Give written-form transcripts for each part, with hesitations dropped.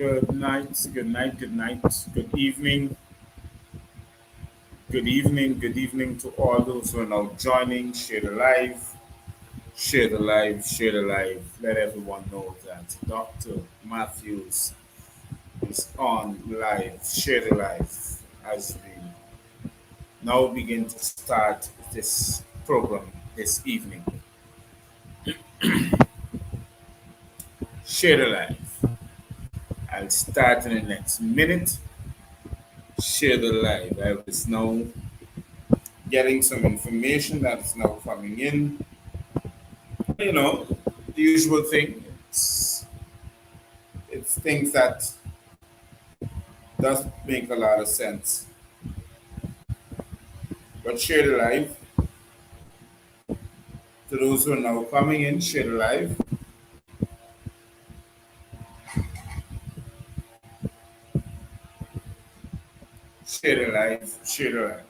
Good night, good night, good night, good evening, good evening, good evening to all those who are now joining. Share the live, share the live, share the live. Let everyone know that Dr. Matthews is on live. Share the live as we now begin to start this program this evening. Share the live. I'll start in the next minute. Share the live. I was now getting some information that's now coming in. You know, the usual thing. It's things that does make a lot of sense. But share the live. To those who are now coming in, share the live. Share the live. Share the live.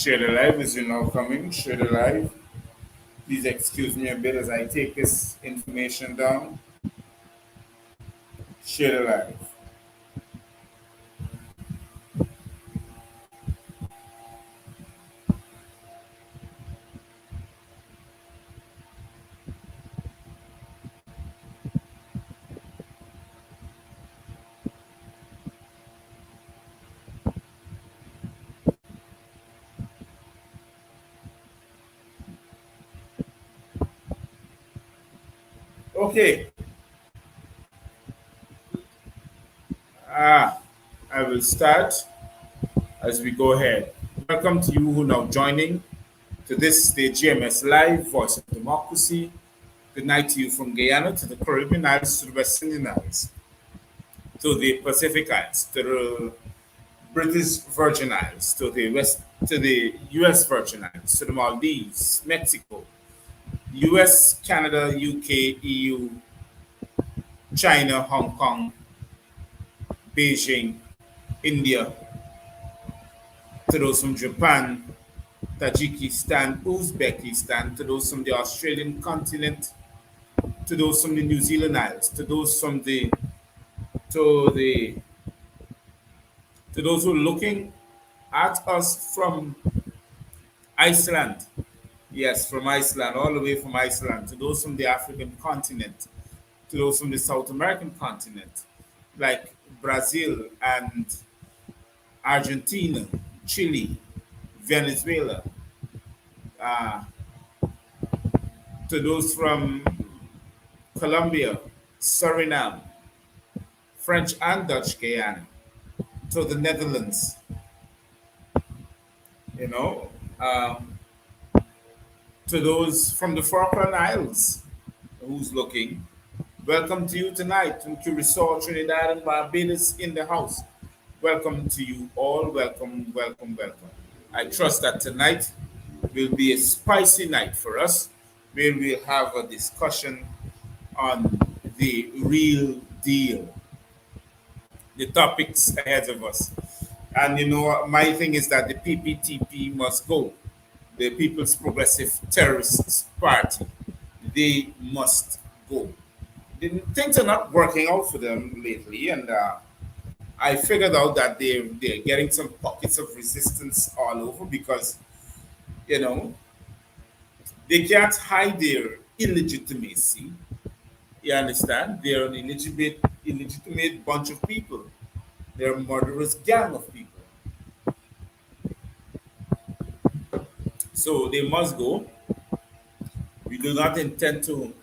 Share the live as you're now coming. Share the live. Please excuse me a bit as I take this information down. Share the live. Okay. Ah, I will start as we go ahead. Welcome to you who are now joining to this the GMS Live Voice of Democracy. Good night to you from Guyana to the Caribbean Islands to the West Indian Islands to the Pacific Islands to the British Virgin Islands to the US Virgin Islands to the Maldives, Mexico, US, Canada, UK, EU, China, Hong Kong, Beijing, India, to those from Japan, Tajikistan, Uzbekistan, to those from the Australian continent, to those from the New Zealand Isles, to the to those who are looking at us from Iceland. Yes, from Iceland, all the way from Iceland, to those from the African continent, to those from the South American continent, like Brazil and Argentina, Chile, Venezuela, uh, to those from Colombia, Suriname, French and Dutch Guyana, to the Netherlands, you know, um, to those from the Falkland Isles who's looking. Welcome to you tonight from Curacao, Trinidad, and Barbados in the house. Welcome to you all. Welcome, welcome, welcome. I trust that tonight will be a spicy night for us where we'll have a discussion on the real deal, the topics ahead of us. And you know, my thing is that the PPTP must go, the People's Progressive Terrorists Party. They must go. Things are not working out for them lately, and I figured out that they're getting some pockets of resistance all over because you know they can't hide their illegitimacy. You understand? They're an illegitimate bunch of people. They're a murderous gang of people. So they must go. We do not intend to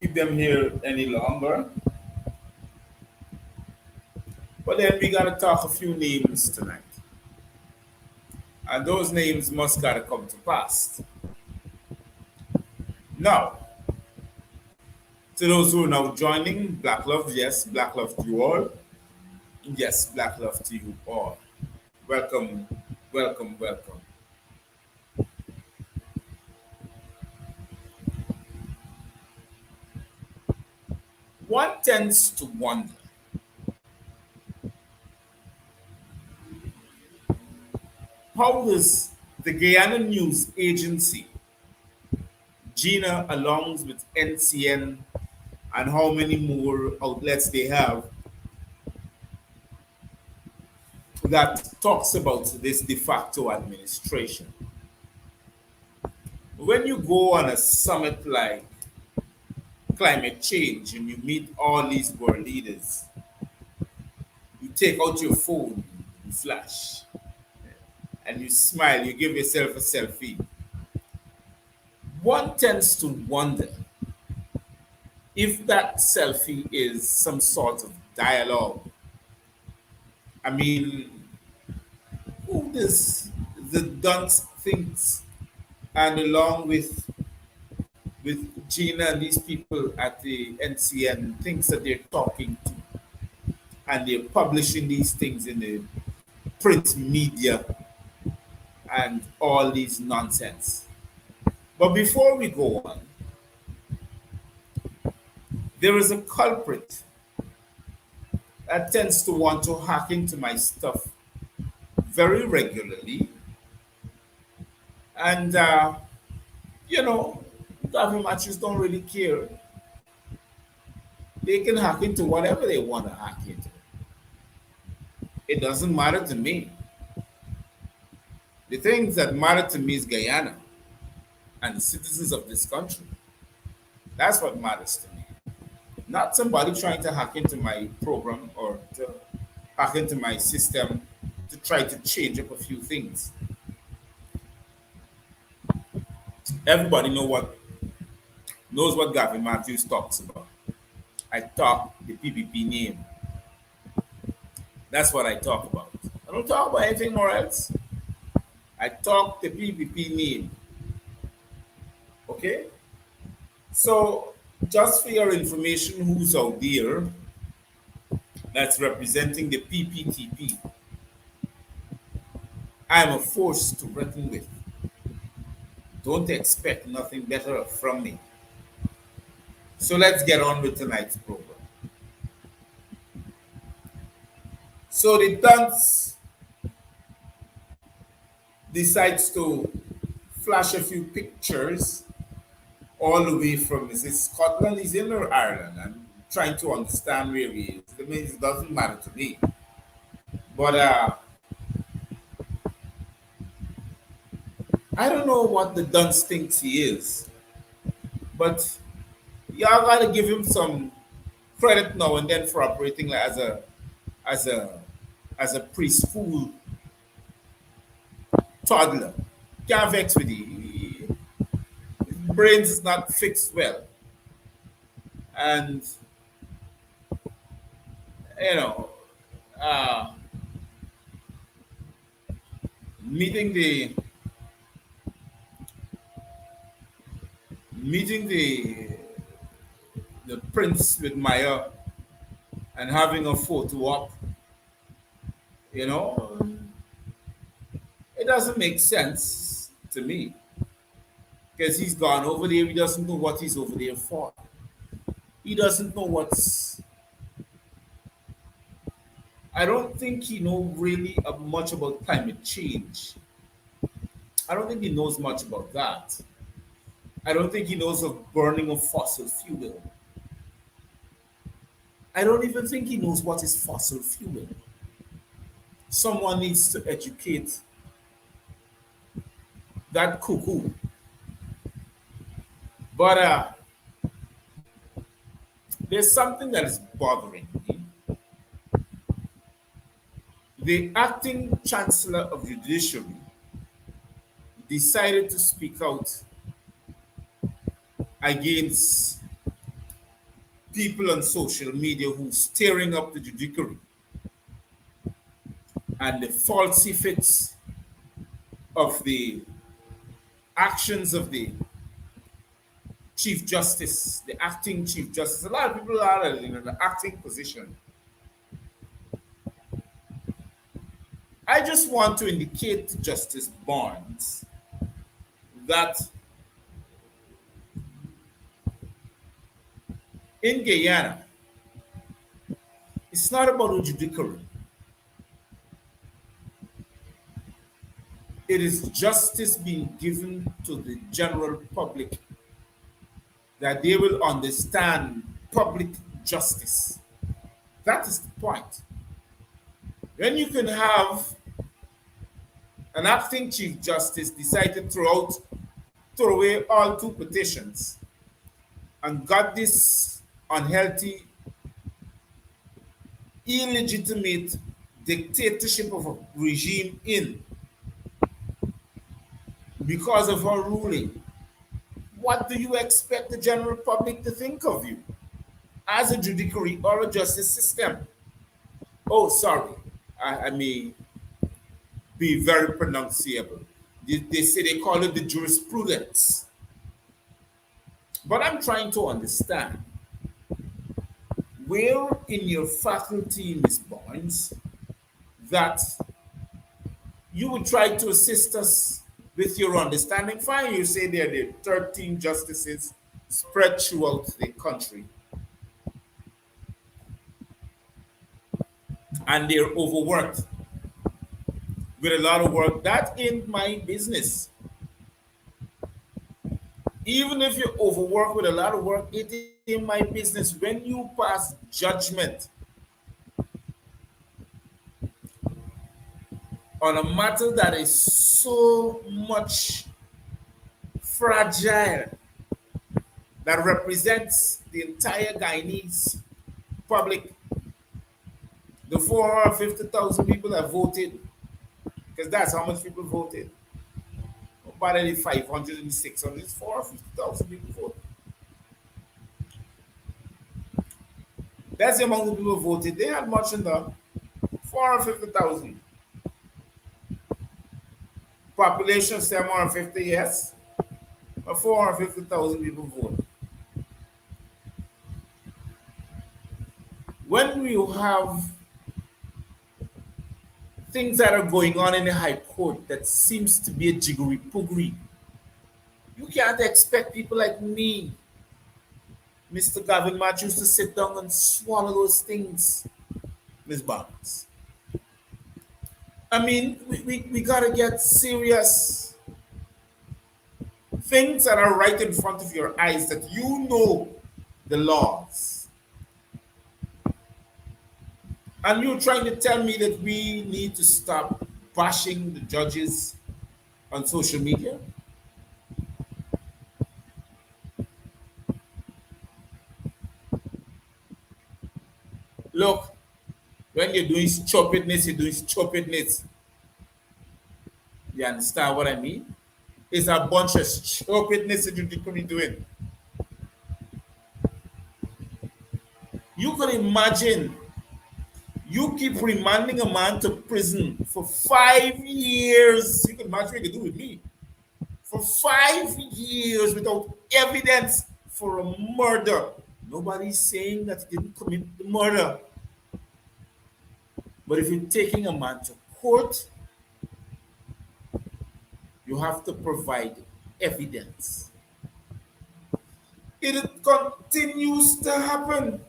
keep them here any longer. But then we gotta talk a few names tonight. And those names must gotta come to pass. Now, to those who are now joining, Black Love, yes, Black Love to you all. Yes, Black Love to you all. Welcome, welcome, welcome. One tends to wonder how does the Guyana News Agency, GINA, along with NCN, and how many more outlets they have, that talks about this de facto administration. When you go on a summit like climate change and you meet all these world leaders, you take out your phone, you flash, and you smile, you give yourself a selfie. One tends to wonder if that selfie is some sort of dialogue. I mean, who does the dunce thinks, and along with Gina and these people at the NCN thinks that they're talking to, and they're publishing these things in the print media and all these nonsense. But before we go on, there is a culprit that tends to want to hack into my stuff very regularly. And, you know, Davi Matthews don't really care. They can hack into whatever they want to hack into. It doesn't matter to me. The things that matter to me is Guyana and the citizens of this country. That's what matters to me. Not somebody trying to hack into my program or to hack into my system to try to change up a few things. Everybody knows what Gavin Matthews talks about. I talk the PPP name. That's what I talk about. I don't talk about anything more else. I talk the PPP name. Okay? So, just for your information, who's out there that's representing the PPTP, I am a force to reckon with. Don't expect nothing better from me. So let's get on with tonight's program. So the dunce decides to flash a few pictures all the way from, is it Scotland he's in or Ireland? I'm trying to understand where he is. I mean, it doesn't matter to me. But I don't know what the dunce thinks he is. But y'all gotta give him some credit now and then for operating like as a as a preschool toddler. Can't vex with it. His brains is not fixed well. And you know, uh, meeting the prince with Maya and having a photo op, you know, it doesn't make sense to me because he's gone over there. He doesn't know what he's over there for. He doesn't know what's. I don't think he knows really much about climate change. I don't think he knows much about that. I don't think he knows of burning of fossil fuel. I don't even think he knows what is fossil fuel. Someone needs to educate that cuckoo. But there's something that is bothering me. The acting chancellor of judiciary decided to speak out against people on social media who's stirring up the judiciary and the falsifics of the actions of the Chief Justice, the acting Chief Justice. A lot of people are in the acting position. I just want to indicate to Justice Barnes that in Guyana, it's not about the judiciary. It is justice being given to the general public that they will understand public justice. That is the point. Then you can have an acting Chief Justice decide to throw away all two petitions and got this unhealthy, illegitimate dictatorship of a regime in because of her ruling. What do you expect the general public to think of you as a judiciary or a justice system? Oh, sorry, I may be very pronunciable. They say they call it the jurisprudence. But I'm trying to understand where in your faculty, Ms. Barnes, that you would try to assist us with your understanding. Fine, you say there are 13 justices spread throughout the country, and they're overworked with a lot of work. That ain't my business. Even if you're overworked with a lot of work, it ain't my business. When you pass judgment on a matter that is so much fragile, that represents the entire Guyanese public, the 450,000 people that voted, because that's how much people voted. About the 500 and 600, it's 450,000 people voted. That's the amount of people who voted. They had much in the 450,000. Population 750, yes. But 450,000 people voted. When you have things that are going on in the High Court that seems to be a jiggery pooggery, you can't expect people like me, Mr. Gavin Matthews, to sit down and swallow those things, Ms. Barnes. I mean, we gotta get serious. Things that are right in front of your eyes, that you know the laws. And you're trying to tell me that we need to stop bashing the judges on social media? Look, when you're doing stupidness, you're doing stupidness. You understand what I mean? It's a bunch of stupidness that you could be doing. You could imagine you keep remanding a man to prison for 5 years. You can imagine what you do with me. For 5 years without evidence for a murder. Nobody's saying that he didn't commit the murder. But if you're taking a man to court, you have to provide evidence. It continues to happen.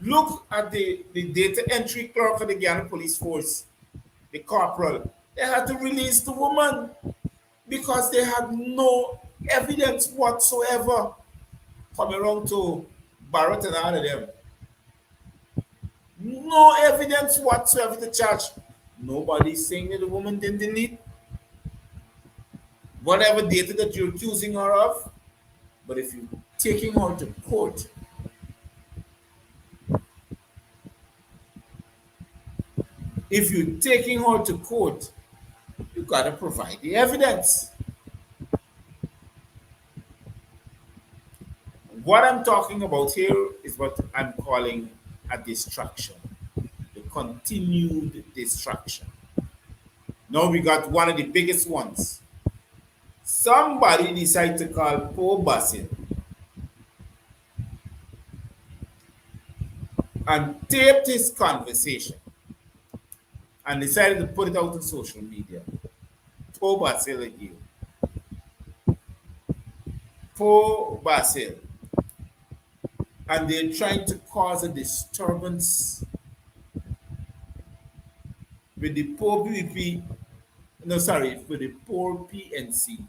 Look at the data entry clerk of the Guyana Police Force, the corporal. They had to release the woman because they had no evidence whatsoever coming around to Barrett and all of them. No evidence whatsoever to charge. Nobody's saying that the woman didn't delete whatever data that you're accusing her of. But if you're taking her to court, you gotta provide the evidence. What I'm talking about here is what I'm calling a distraction, the continued distraction. Now we got one of the biggest ones. Somebody decided to call Poe Basil and taped his conversation and decided to put it out on social media. Poe Basil again. Poe Basil. And they're trying to cause a disturbance with the poor PPP, no, sorry, with the poor PNC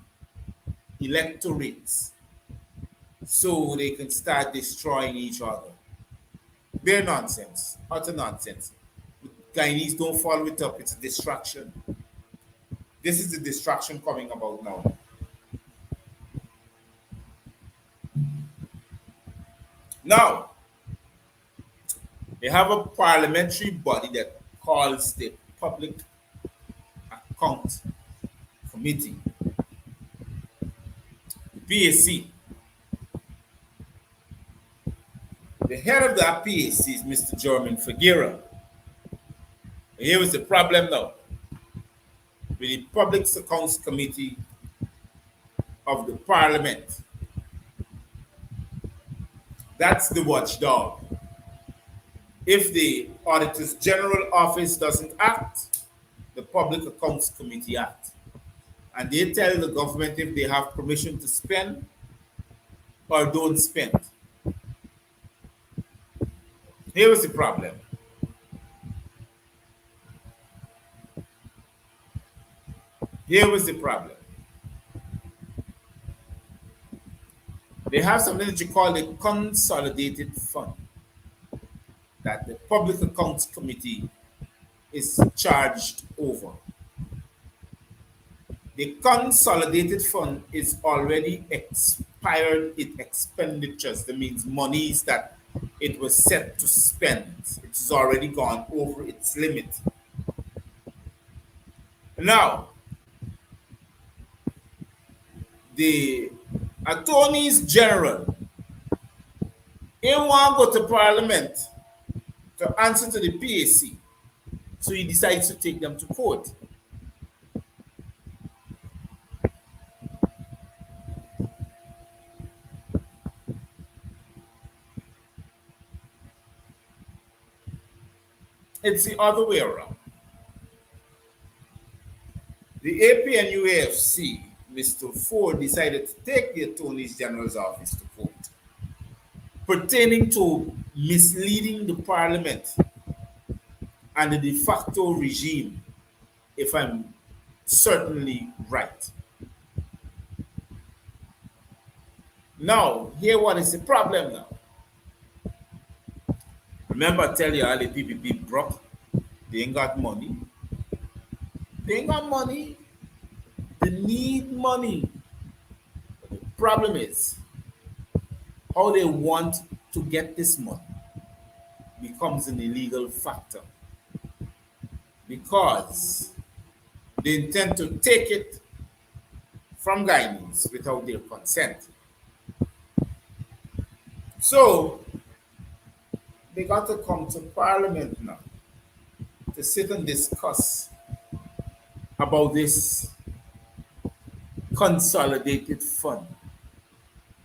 electorates so they can start destroying each other. Bare nonsense, utter nonsense. Guyanese don't follow it up, it's a distraction. This is the distraction coming about now. Now, they have a parliamentary body that calls the Public Account Committee, the PAC. The head of that PAC is Mr. German Figuera. Here is the problem now with the Public Accounts Committee of the Parliament. That's the watchdog. If the Auditor's General Office doesn't act, the Public Accounts Committee acts. And they tell the government if they have permission to spend or don't spend. Here was the problem. Here was the problem. They have something that you call the Consolidated Fund that the Public Accounts Committee is charged over. The Consolidated Fund is already expired its expenditures. That means monies that it was set to spend. It has already gone over its limit. Now, the attorneys general, he want to go to parliament to answer to the PAC. So he decides to take them to court. It's the other way around. The APNUAFC, Mr. Ford, decided to take the Attorney General's office to court pertaining to misleading the parliament and the de facto regime, if I'm certainly right. Now, here what is the problem now? Remember, I tell you all the PPP broke. They ain't got money. They ain't got money. They need money. But the problem is how they want to get this money becomes an illegal factor because they intend to take it from Guyanese without their consent. So they got to come to Parliament now to sit and discuss about this consolidated fund.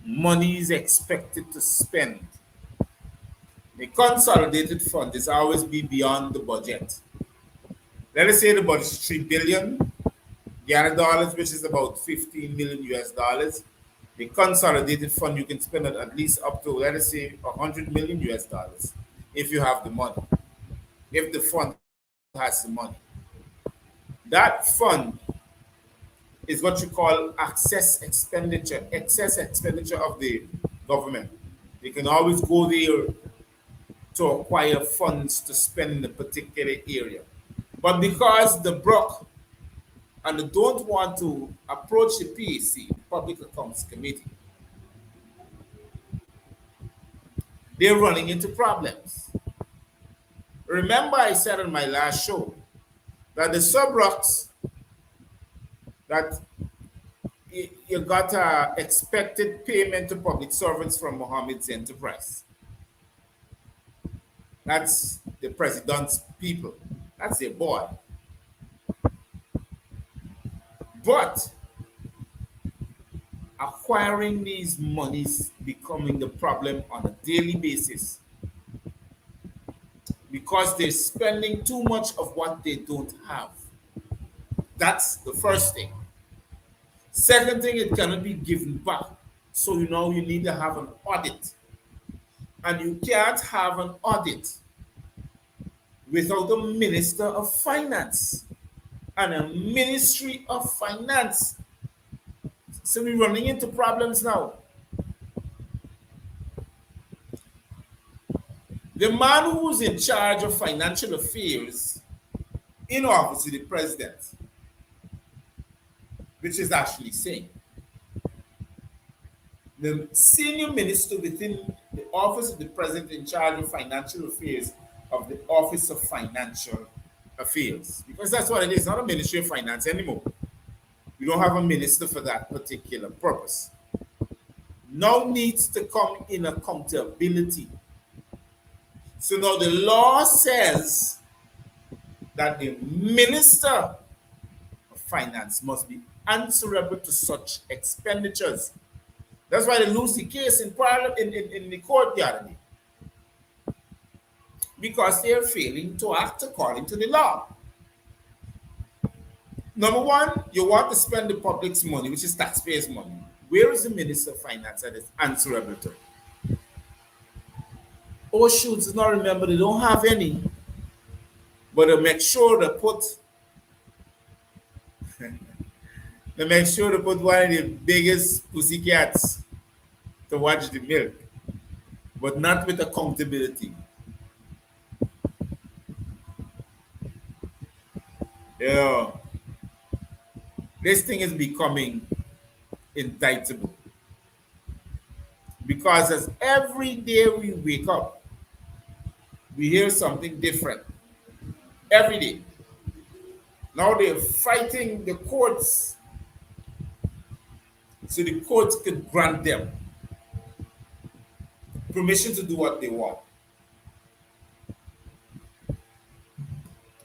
Money is expected to spend. The consolidated fund is always be beyond the budget. Let us say the budget is 3 billion Ghana dollars, which is about 15 million US dollars. The consolidated fund, you can spend it at least up to, let us say, 100 million US dollars if you have the money, if the fund has the money. That fund is what you call excess expenditure of the government. They can always go there to acquire funds to spend in a particular area. But because the broke and they don't want to approach the PAC, Public Accounts Committee, they're running into problems. Remember I said on my last show that the sub-rocks that you got expected payment to public servants from Mohammed's enterprise. That's the president's people. That's their boy. But acquiring these monies becoming the problem on a daily basis because they're spending too much of what they don't have. That's the first thing. Second thing, it cannot be given back. So you know you need to have an audit. And you can't have an audit without a minister of finance and a ministry of finance. So we're running into problems now. The man who's in charge of financial affairs in office is the president, which is actually saying the senior minister within the office of the president in charge of financial affairs of the office of financial affairs, because that's what it is, not a ministry of finance anymore. We don't have a minister for that particular purpose. Now needs to come in accountability. So now the law says that the minister of finance must be answerable to such expenditures. That's why they lose the case in parliament in the court the other day. Because they are failing to act according to the law. Number one, you want to spend the public's money, which is taxpayers' money. Where is the Minister of Finance that is answerable to? Oh, shoots, now remember, they don't have any, but they make sure they put one of the biggest pussycats to watch the milk, but not with accountability. Yeah. This thing is becoming indictable. Because as every day we wake up, we hear something different. Every day. Now they're fighting the courts so the courts could grant them permission to do what they want.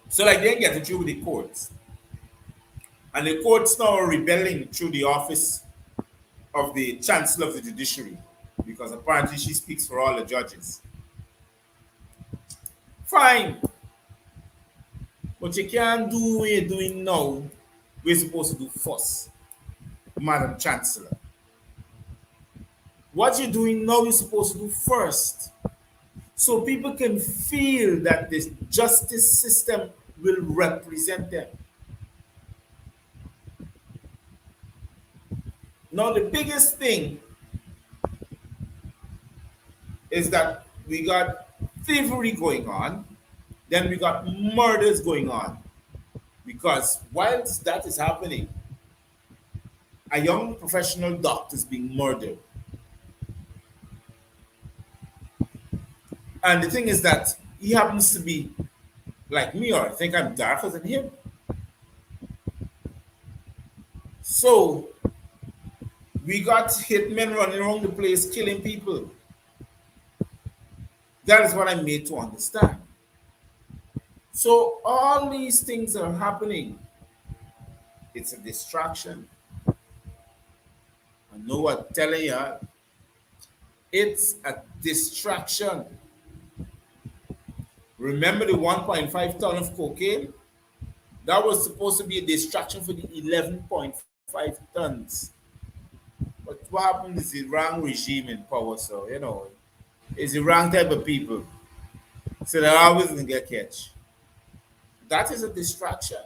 So like they get it through with the courts. And the courts now are rebelling through the office of the Chancellor of the Judiciary, because apparently she speaks for all the judges. Fine. But you can't do what you're doing now. We're supposed to do first, Madam Chancellor. What you're doing now, you're supposed to do first. So people can feel that this justice system will represent them. Now, the biggest thing is that we got thievery going on, then we got murders going on. Because whilst that is happening, a young professional doctor is being murdered. And the thing is that he happens to be like me, or I think I'm darker than him. So we got hitmen running around the place killing people. That is what I'm made to understand. So all these things are happening. It's a distraction. I know what I'm telling you. It's a distraction. Remember the 1.5 ton of cocaine? That was supposed to be a distraction for the 11.5 tons. But what happened is the wrong regime in power, so, it's the wrong type of people. So they're always going to get catch. That is a distraction.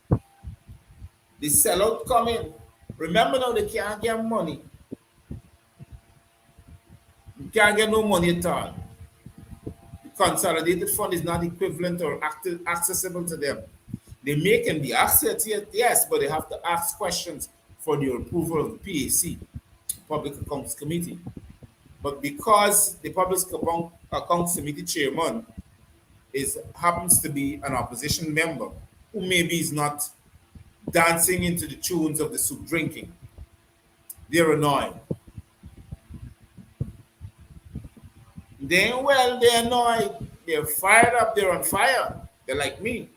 The sellout coming. Remember now, they can't get money. You can't get no money at all. The consolidated fund is not equivalent or accessible to them. They may can be accessed, yes, but they have to ask questions for the approval of the PAC, Public Accounts Committee. But because the Public Accounts Committee chairman happens to be an opposition member who maybe is not dancing into the tunes of the soup drinking, they're annoyed. They're annoyed. They're fired up. They're on fire. They're like me.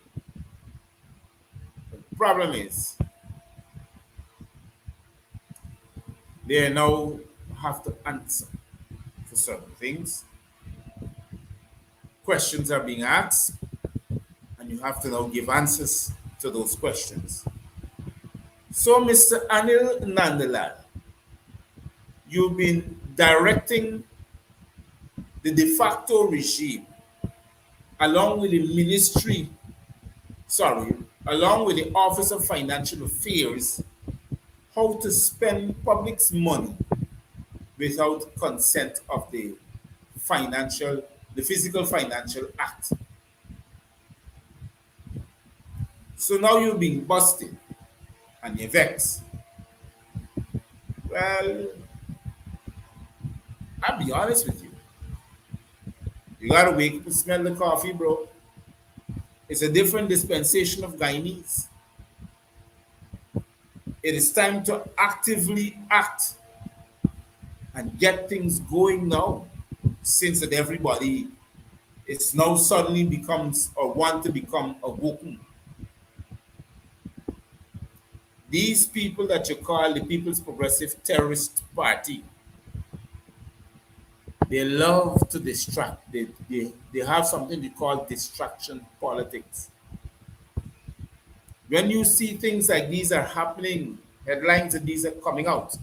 The problem is, They now have to answer for certain things. Questions are being asked, and you have to now give answers to those questions. So, Mr. Anil Nandalal, you've been directing the de facto regime along with the ministry, sorry, along with the Office of Financial Affairs, how to spend public's money without consent of financial, the Physical Financial Act. So now you're being busted and you're vexed. Well, I'll be honest with you. You gotta wake up and smell the coffee, bro. It's a different dispensation of Guyanese. It is time to actively act and get things going now, since that everybody is now suddenly becomes or want to become awoken. These people that you call the People's Progressive Terrorist Party, they love to distract. They have something they call distraction politics. When you see things like these are happening, headlines of these are coming out,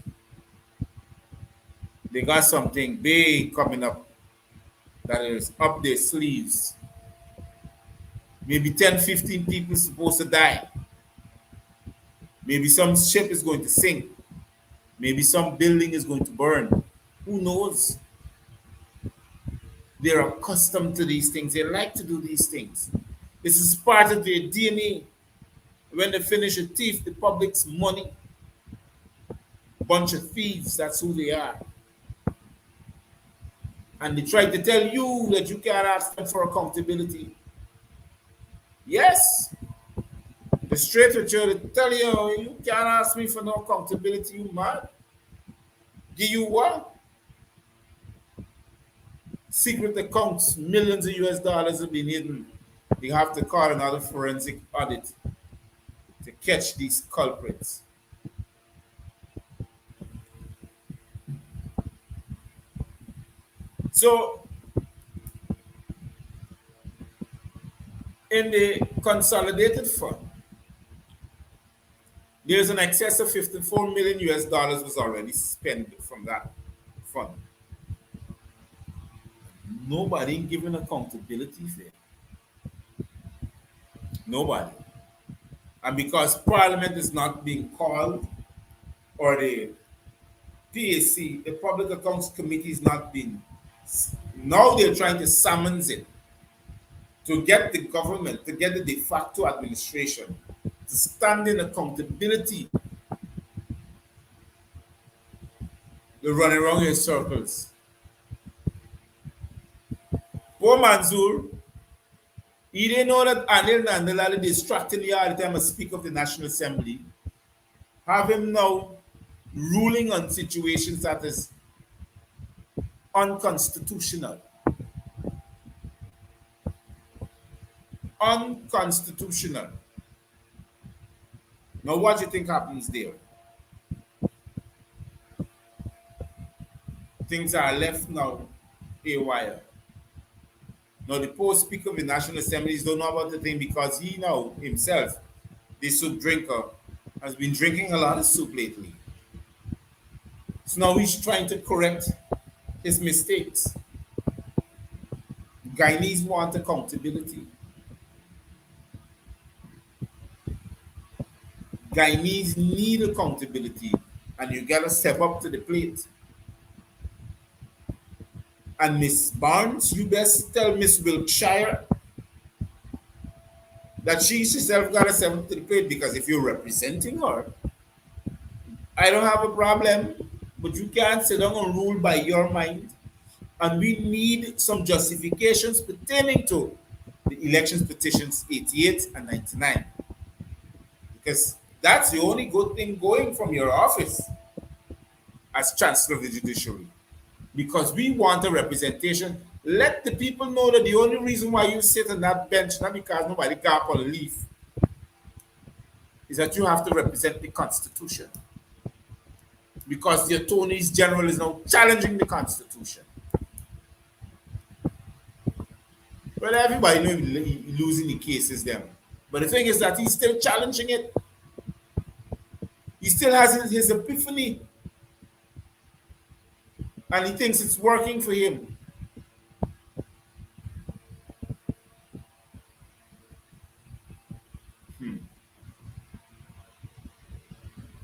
they got something big coming up that is up their sleeves. Maybe 10, 15 people supposed to die. Maybe some ship is going to sink. Maybe some building is going to burn. Who knows? They're accustomed to these things. They like to do these things. This is part of their DNA. When they finish a thief, the public's money, bunch of thieves, that's who they are. And they try to tell you that you can't ask them for accountability. Yes, the straight with you to tell you, you can't ask me for no accountability, you mad? Give you what? Secret accounts, millions of US dollars have been hidden. You have to call another forensic audit to catch these culprits. So, in the consolidated fund, there's an excess of 54 million US dollars was already spent from that fund. Nobody given accountability there. Nobody. And because Parliament is not being called, or the PAC, the Public Accounts Committee, is not being, now they're trying to summons it to get the government, to get the de facto administration to stand in accountability. They're running around in circles. Poor Mansour, he didn't know that Anil Nandalali distracting me all the time as Speaker of the National Assembly. Have him now ruling on situations that is unconstitutional. Unconstitutional. Now, what do you think happens there? Things are left now haywire. Now, the post Speaker of the National Assemblies don't know about the thing because he now himself, the soup drinker, has been drinking a lot of soup lately. So now he's trying to correct his mistakes. Guyanese want accountability. Guyanese need accountability, and you gotta step up to the plate. And Miss Barnes, you best tell Miss Wiltshire that she herself gotta step up to the plate, because if you're representing her, I don't have a problem, but you can't sit down and rule by your mind. And we need some justifications pertaining to the elections petitions 88 and 99. Because that's the only good thing going from your office as Chancellor of the Judiciary. Because we want a representation. Let the people know that the only reason why you sit on that bench, not because nobody got up on a leaf, is that you have to represent the Constitution. because the attorney general is now challenging the constitution. Well, everybody knows losing the cases then. But the thing is that he's still challenging it. He still has his epiphany, and he thinks it's working for him.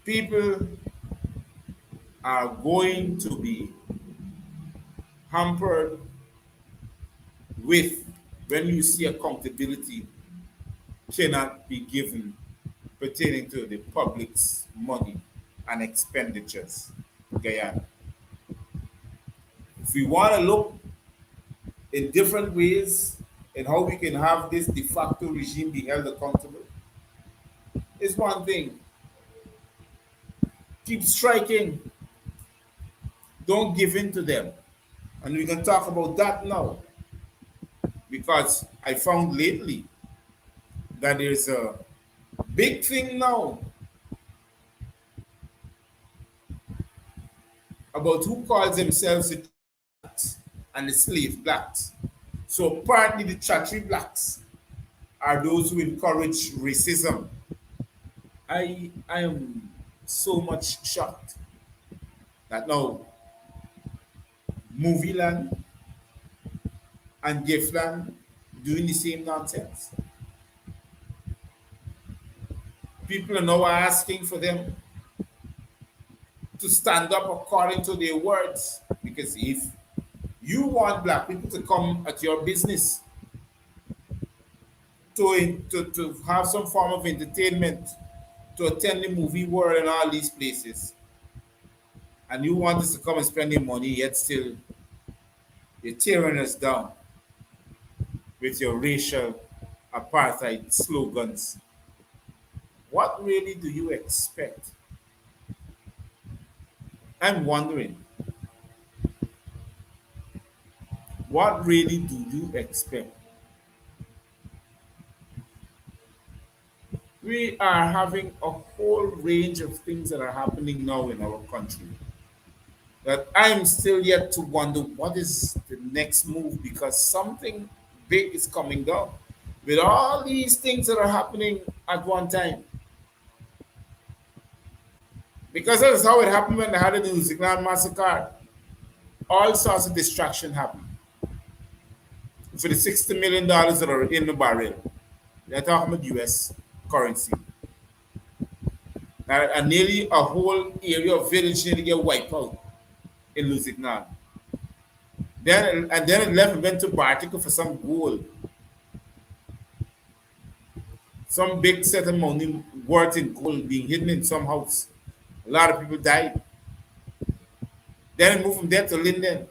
People are going to be hampered with when you see accountability cannot be given pertaining to the public's money and expenditures. Guyana. If we want to look in different ways in how we can have this de facto regime be held accountable, it's one thing. Keep striking. Don't give in to them. And we can talk about that now. Because I found lately that there's a big thing now about who calls themselves the blacks and the slave blacks. So apparently the Chatri blacks are those who encourage racism. I am so much shocked that now movie land and Giftland doing the same nonsense. People are now asking for them to stand up according to their words. Because if you want black people to come at your business to have some form of entertainment, to attend the movie world and all these places, and you want us to come and spend your money, yet still you're tearing us down with your racial apartheid slogans. What really do you expect? I'm wondering, what really do you expect? We are having a whole range of things that are happening now in our country that I'm still yet to wonder what is the next move, because something big is coming down with all these things that are happening at one time. Because that's how it happened when they had the Music Land massacre. All sorts of distraction happened for the $60 million that are in the barrel. They're talking about US currency. And nearly a whole area of village nearly get wiped out in Lusignan. Then it left and went to Bartica for some gold. Some big set of money worth in gold being hidden in some house. A lot of people died. Then it moved from there to Linden.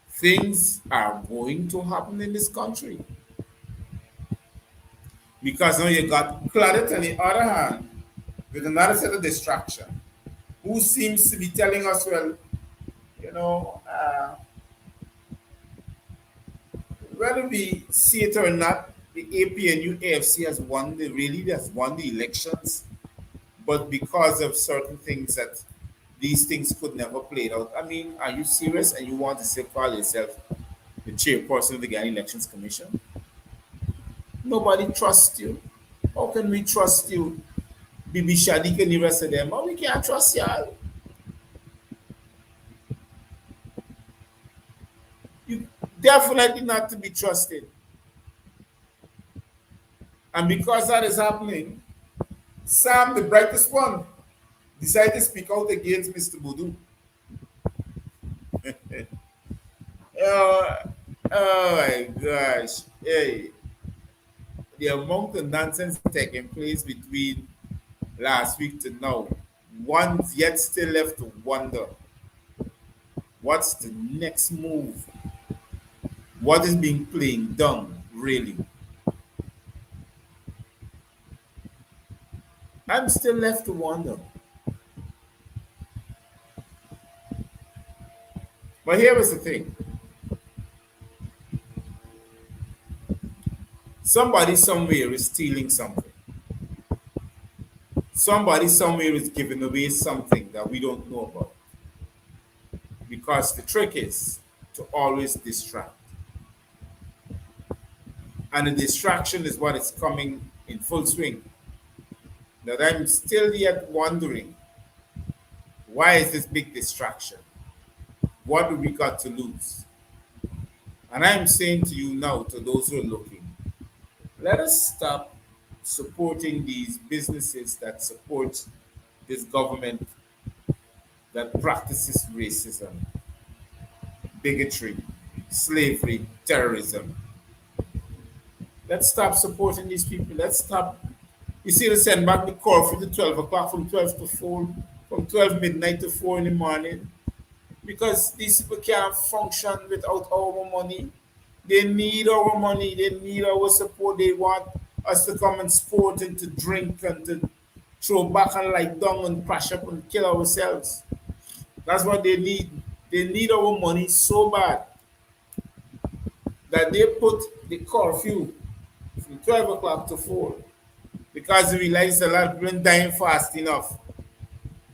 Things are going to happen in this country. Because now you got Claudette on the other hand with another set of distraction, who seems to be telling us, well, you know, whether we see it or not, the APNU AFC has won the elections, but because of certain things that these things could never play out. I mean, are you serious? And you want to say call yourself the chairperson of the Ghana Elections Commission? Nobody trusts you. How can we trust you? Bibi Shadik and the rest of them. Oh, we can't trust y'all. You definitely not to be trusted. And because that is happening, Sam, the brightest one, decided to speak out against Mr. Boudou. oh, oh my gosh. Hey, the amount of nonsense taking place between last week to now, one's yet still left to wonder what's the next move? What is being playing down, really? I'm still left to wonder. But here is the thing. Somebody somewhere is stealing something. Somebody somewhere is giving away something that we don't know about. Because the trick is to always distract. And the distraction is what is coming in full swing. That I'm still yet wondering, why is this big distraction? What do we got to lose? And I'm saying to you now, to those who are looking, let us stop supporting these businesses that support this government that practices racism, bigotry, slavery, terrorism. Let's stop supporting these people. Let's stop. You see, they send back the call for the 12 o'clock from 12 to 4, from 12 midnight to 4 in the morning, because these people can't function without our money. They need our money. They need our support. They want us to come and sport and to drink and to throw back and lie down and crash up and kill ourselves. That's what they need. They need our money so bad that they put the curfew from 12 o'clock to 4, because they realize a lot of people dying fast enough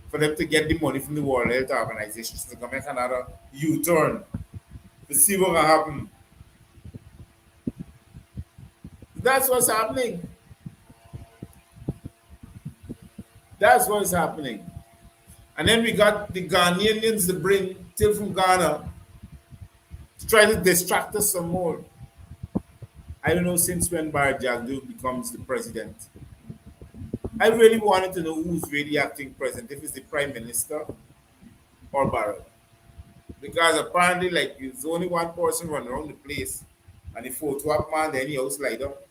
for them to get the money from the World Health Organization to come make another U-turn to see what will happen. That's what's happening. That's what's happening. And then we got the Ghanaians to bring till from Ghana to try to distract us some more. I don't know since when Bar Jagdu becomes the president. I really wanted to know who's really acting president, if it's the prime minister or Barrett. Because apparently, like, there's only one person running around the place, and the photo up man, then he else slide up.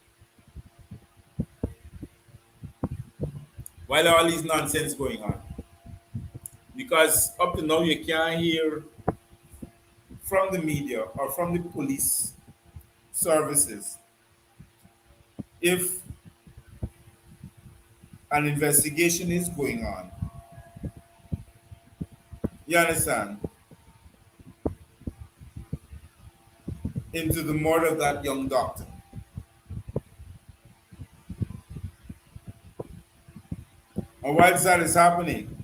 While all these nonsense going on. Because up to now, you can't hear from the media or from the police services if an investigation is going on. You understand? Into the murder of that young doctor. And whilst that is happening,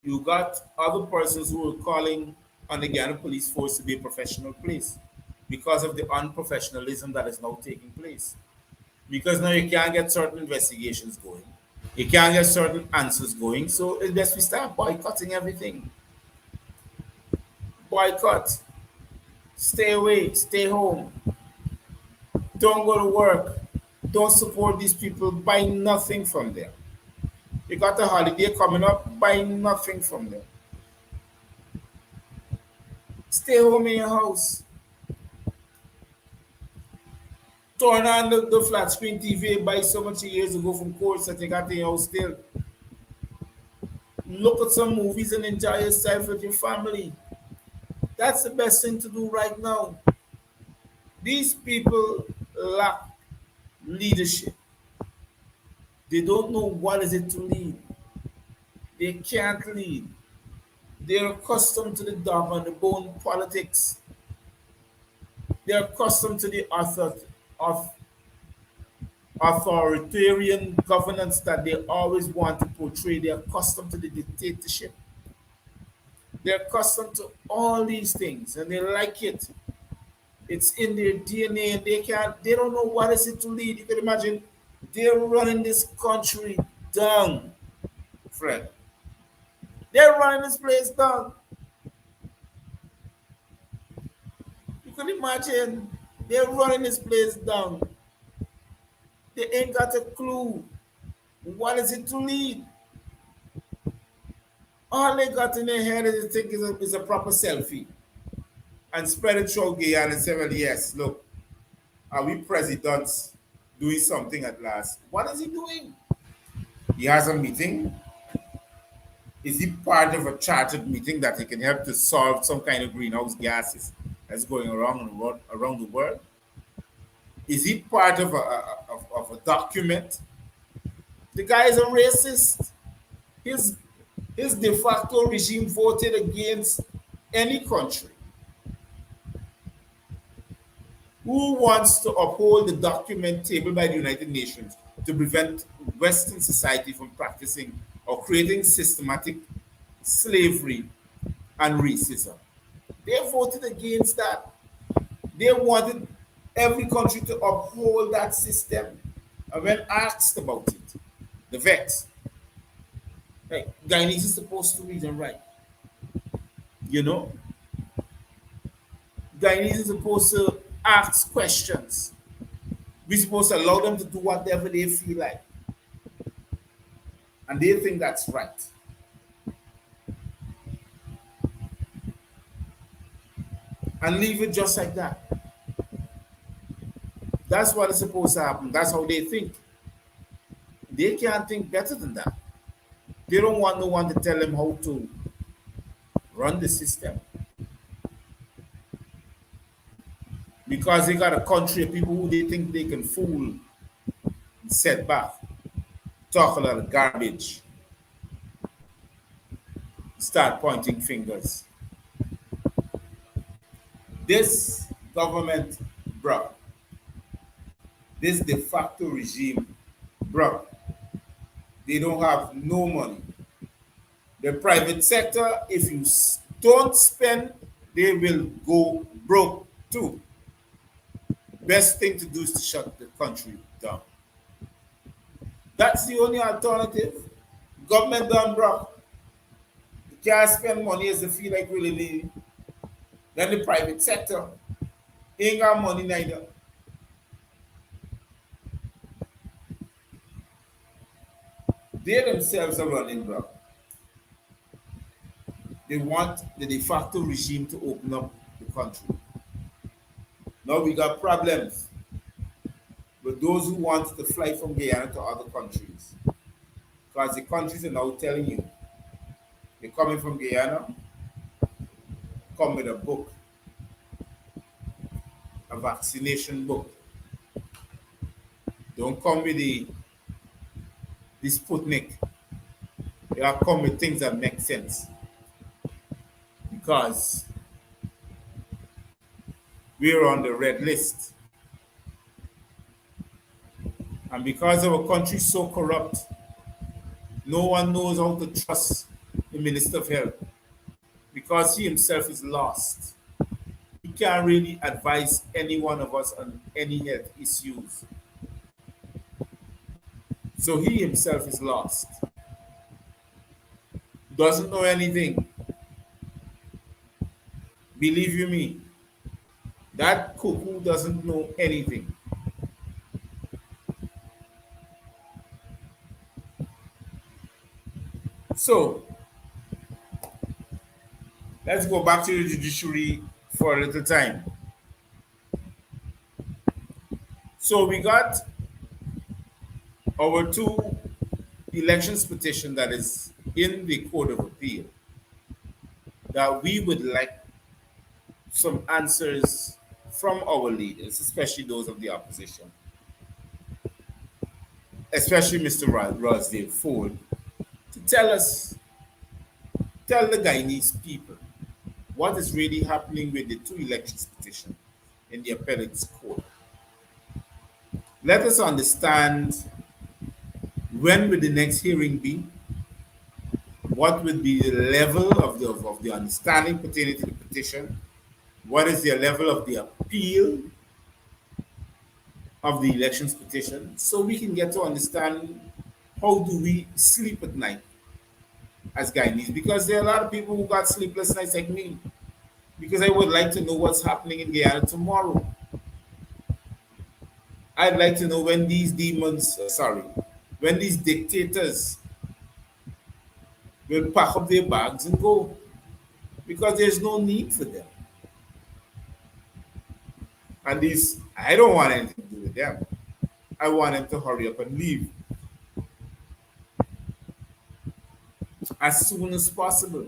you got other persons who are calling on the Ghana police force to be a professional place because of the unprofessionalism that is now taking place. Because now you can't get certain investigations going. You can't get certain answers going. So it's best we start boycotting everything. Boycott. Stay away. Stay home. Don't go to work. Don't support these people. Buy nothing from them. You got a holiday coming up. Buy nothing from them. Stay home in your house. Turn on the flat screen TV buy so much years ago from course that you got in your house still. Look at some movies and enjoy yourself with your family. That's the best thing to do right now. These people lack leadership. They don't know what is it to lead. They can't lead. They're accustomed to the dog and the bone politics. They're accustomed to the of authoritarian governance that they always want to portray. They're accustomed to the dictatorship. They're accustomed to all these things and they like it. It's in their DNA and they don't know what is it to lead. You can imagine they're running this country down, Fred. They're running this place down. You can imagine they're running this place down. They ain't got a clue. What is it to lead? All they got in their head is to think is a proper selfie and spread it through Guyana and say, well, yes, look, are we presidents doing something at last? What is he doing? He has a meeting. Is he part of a chartered meeting that he can help to solve some kind of greenhouse gases that's going around the world? Is he part of of a document? The guy is a racist. His his de facto regime voted against any country who wants to uphold the document tabled by the United Nations, to prevent Western society from practicing or creating systematic slavery and racism. They voted against that. They wanted every country to uphold that system. And when asked about it, the vets, like, Guyanese is supposed to read and write. You know, Guyanese is supposed to ask questions. We're supposed to allow them to do whatever they feel like. And they think that's right. And leave it just like that. That's what is supposed to happen. That's how they think. They can't think better than that. They don't want no one to tell them how to run the system. Because they got a country of people who they think they can fool and set back, talk a lot of garbage, start pointing fingers. This government broke. This de facto regime broke. They don't have no money. The private sector, if you don't spend, they will go broke too. Best thing to do is to shut the country down. That's the only alternative. Government done broke. You can't spend money as they feel like really needing. Then the private sector ain't got money neither. They themselves are running broke. They want the de facto regime to open up the country. Now we got problems with those who want to fly from Guyana to other countries. Because the countries are now telling you, you're coming from Guyana, come with a book, a vaccination book. Don't come with the Sputnik. You have to come with things that make sense. Because we're on the red list. And because our country is so corrupt, no one knows how to trust the Minister of Health. Because he himself is lost. He can't really advise any one of us on any health issues. So he himself is lost. Doesn't know anything. Believe you me, that cuckoo doesn't know anything. So, let's go back to the judiciary for a little time. So we got our two elections petition that is in the Court of Appeal that we would like some answers from our leaders, especially those of the opposition, especially Mr. Rosdale Ford, to tell the Guyanese people what is really happening with the two elections petition in the appellate's court. Let us understand when will the next hearing be, what would be the level of the understanding pertaining to the petition, what is the level of the appeal of the elections petition, so we can get to understand how do we sleep at night as Guyanese, because there are a lot of people who got sleepless nights like me, because I would like to know what's happening in Guyana tomorrow. I'd like to know when these when these dictators will pack up their bags and go, because there's no need for them. And I don't want anything to do with them. I want them to hurry up and leave as soon as possible.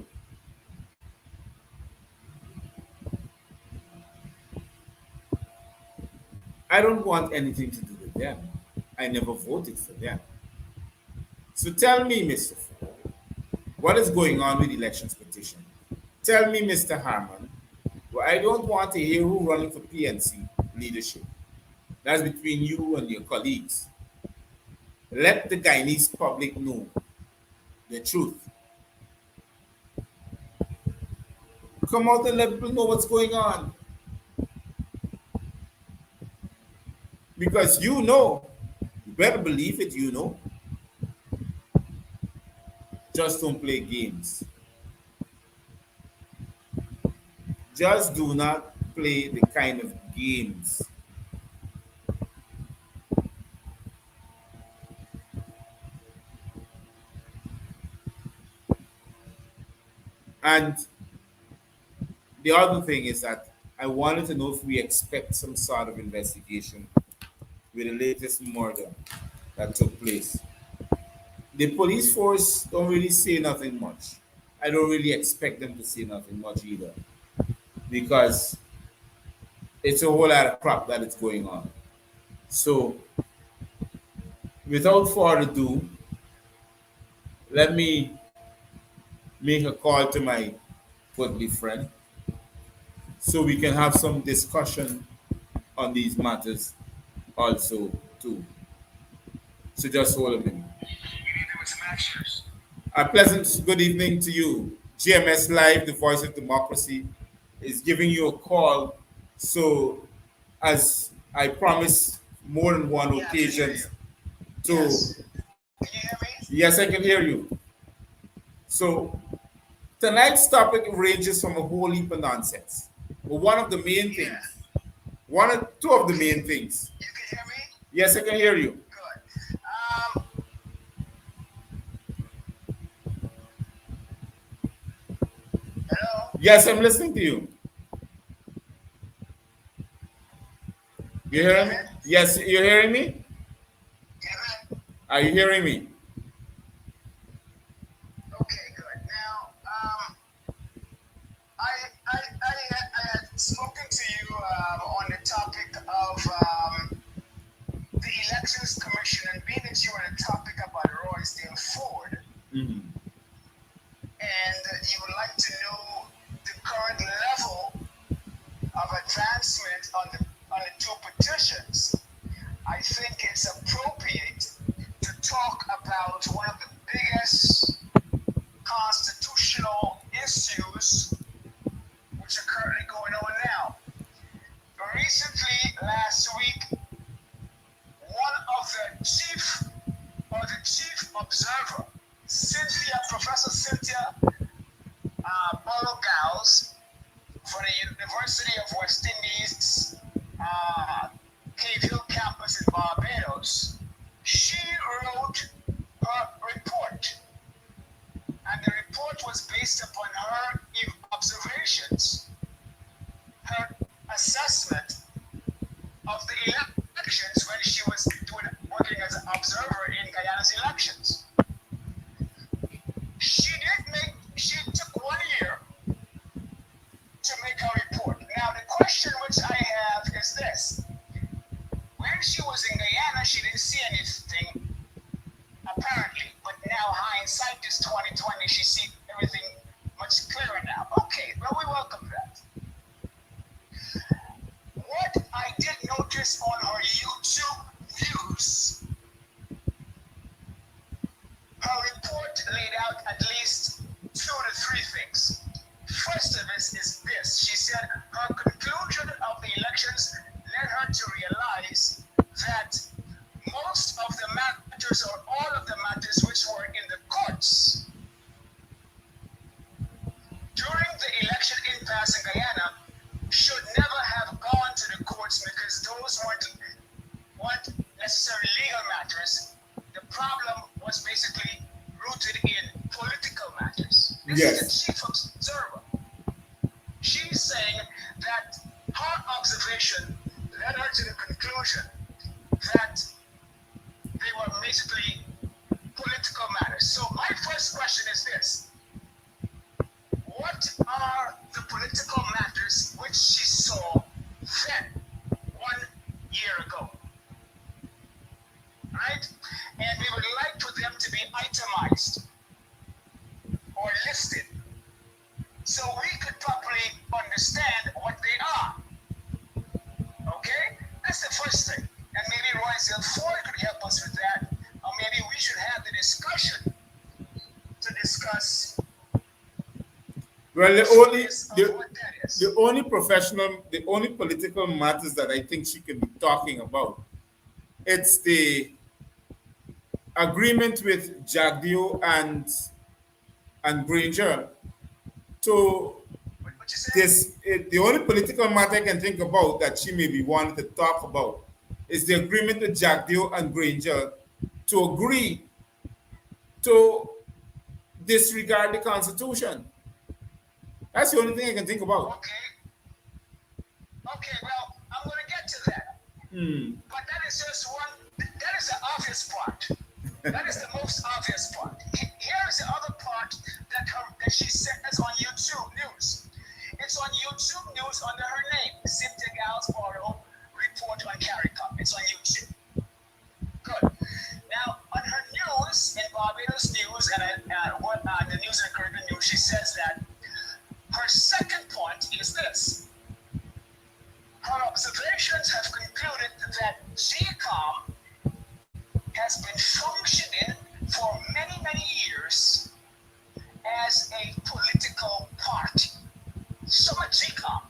I don't want anything to do with them. I never voted for them. So tell me, Mr. Ford, what is going on with the elections petition? Tell me, Mr. Harman, well, I don't want to hear who running for PNC leadership. That's between you and your colleagues. Let the Guyanese public know the truth. Come out and let people know what's going on. Because you know, you better believe it, you know. Just don't play games. Just do not play the kind of games. And the other thing is that I wanted to know if we expect some sort of investigation with the latest murder that took place. The police force don't really say nothing much. I don't really expect them to say nothing much either because it's a whole lot of crap that is going on. So, without further ado, let me make a call to my goodly friend so we can have some discussion on these matters also too. So just hold a minute. A pleasant good evening to you. GMS Live, the voice of democracy, is giving you a call. So, as I promised more than one occasion, to Yes. Can you hear me? yes, I can hear you. So, tonight's topic ranges from a whole heap of nonsense. But one of the main Yeah. things, two of the main things. You can hear me? Yes, I can hear you. Good. Hello? Yes, I'm listening to you. You Can you hear hearing me? me? Yes, you're hearing me? Hear me? Are you hearing me? Okay, good. Now, I had spoken to you on the topic of the Elections Commission, and being that you were the topic about Roysdale Ford, Mhm. and you would like to know the current level of advancement on the two petitions, I think it's appropriate to talk about one of the biggest constitutional issues which are currently going on now. Recently, last week, one of the chief observer, Professor Cynthia Burrow-Giles, for the University of West Indies, Cave Hill campus in Barbados, she wrote her report. And the report was based upon her observations, her assessment of the elections when she was working as an observer in Guyana's elections. She took 1 year to make her report. Now, the question which I have is this. When she was in Guyana, she didn't see anything, apparently. But now, hindsight is 2020. She sees everything much clearer now. Okay, well, we welcome that. What I did notice on her YouTube views, her report laid out at least 2 to 3 things. First of this is this. She said her conclusion of the elections led her to realize that most of the matters, or all of the matters which were in the courts during the election impasse in Guyana should never have gone to the courts because those weren't necessarily legal matters. The problem was basically rooted in political matters. This Yes. is the chief observer. She's saying that her observation led her to the conclusion that they were basically political matters. So my first question is this. What are the political matters which she saw then, 1 year ago? Right? And we would like for them to be itemized or listed so we could properly understand what they are. Okay? That's the first thing. And maybe Roysdale Ford could help us with that, or maybe discuss Well, the focus of what that is. the only political matters that I think she can be talking about, it's the agreement with Jagdeo and Granger to What you said? the only political matter I can think about that she may be wanting to talk about is the agreement with Jagdeo and Granger to agree to disregard the Constitution. That's the only thing I can think about. Okay. Okay. Well, I'm going to get to that. Hmm. But that is just one. That is the obvious part. That is the most obvious part. Here is the other part that she says on YouTube News. It's on YouTube News under her name, Cynthia Gals Barlow Report on CARICOM. It's on YouTube. Good. Now, on her news, in Barbados News and the News and Caribbean News, she says that her second point is this. Her observations have concluded that GCOM has been functioning for many, many years as a political party. So much GCOM.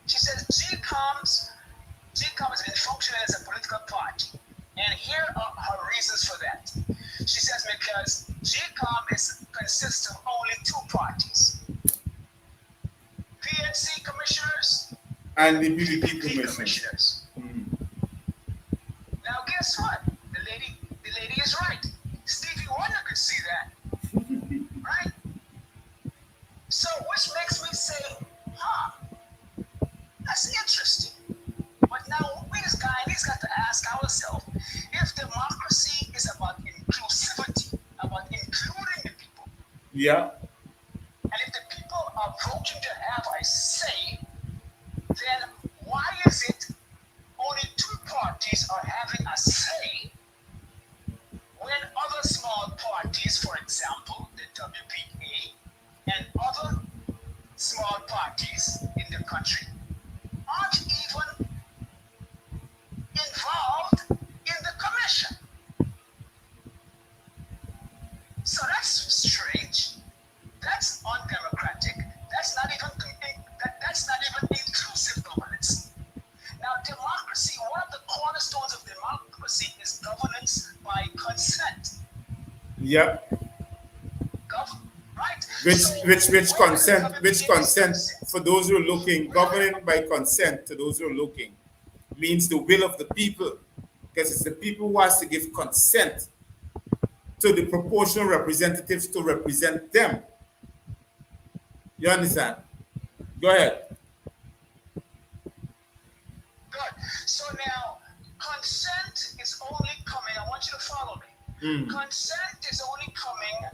She says GCOM has been functioning as a political party. And here are her reasons for that. She says because GCOM consists of only two parties. PNC commissioners And the PPP PPP commissioners. commissioners. Now guess what? The lady is right. Stevie Wonder could see that. Right? So which makes me say, that's interesting. But now we just got to ask ourselves if democracy is about inclusivity, about including the people, Yeah. and if the people are voting to have a say, then why is it only two parties are having a say when other small parties, for example, the WPA and other small parties in the country, aren't even involved in the commission? So that's strange. That's undemocratic. That's not even inclusive governance. Now, democracy, one of the cornerstones of democracy is governance by consent. Yeah. Right? Which So which which where does it consent come in which this consent consent? for those who are looking, governing by consent to those who are looking means the will of the people. Because it's the people who has to give consent to the proportional representatives to represent them. You understand? Go ahead. Good. So now, consent is only coming, I want you to follow me. Consent is only coming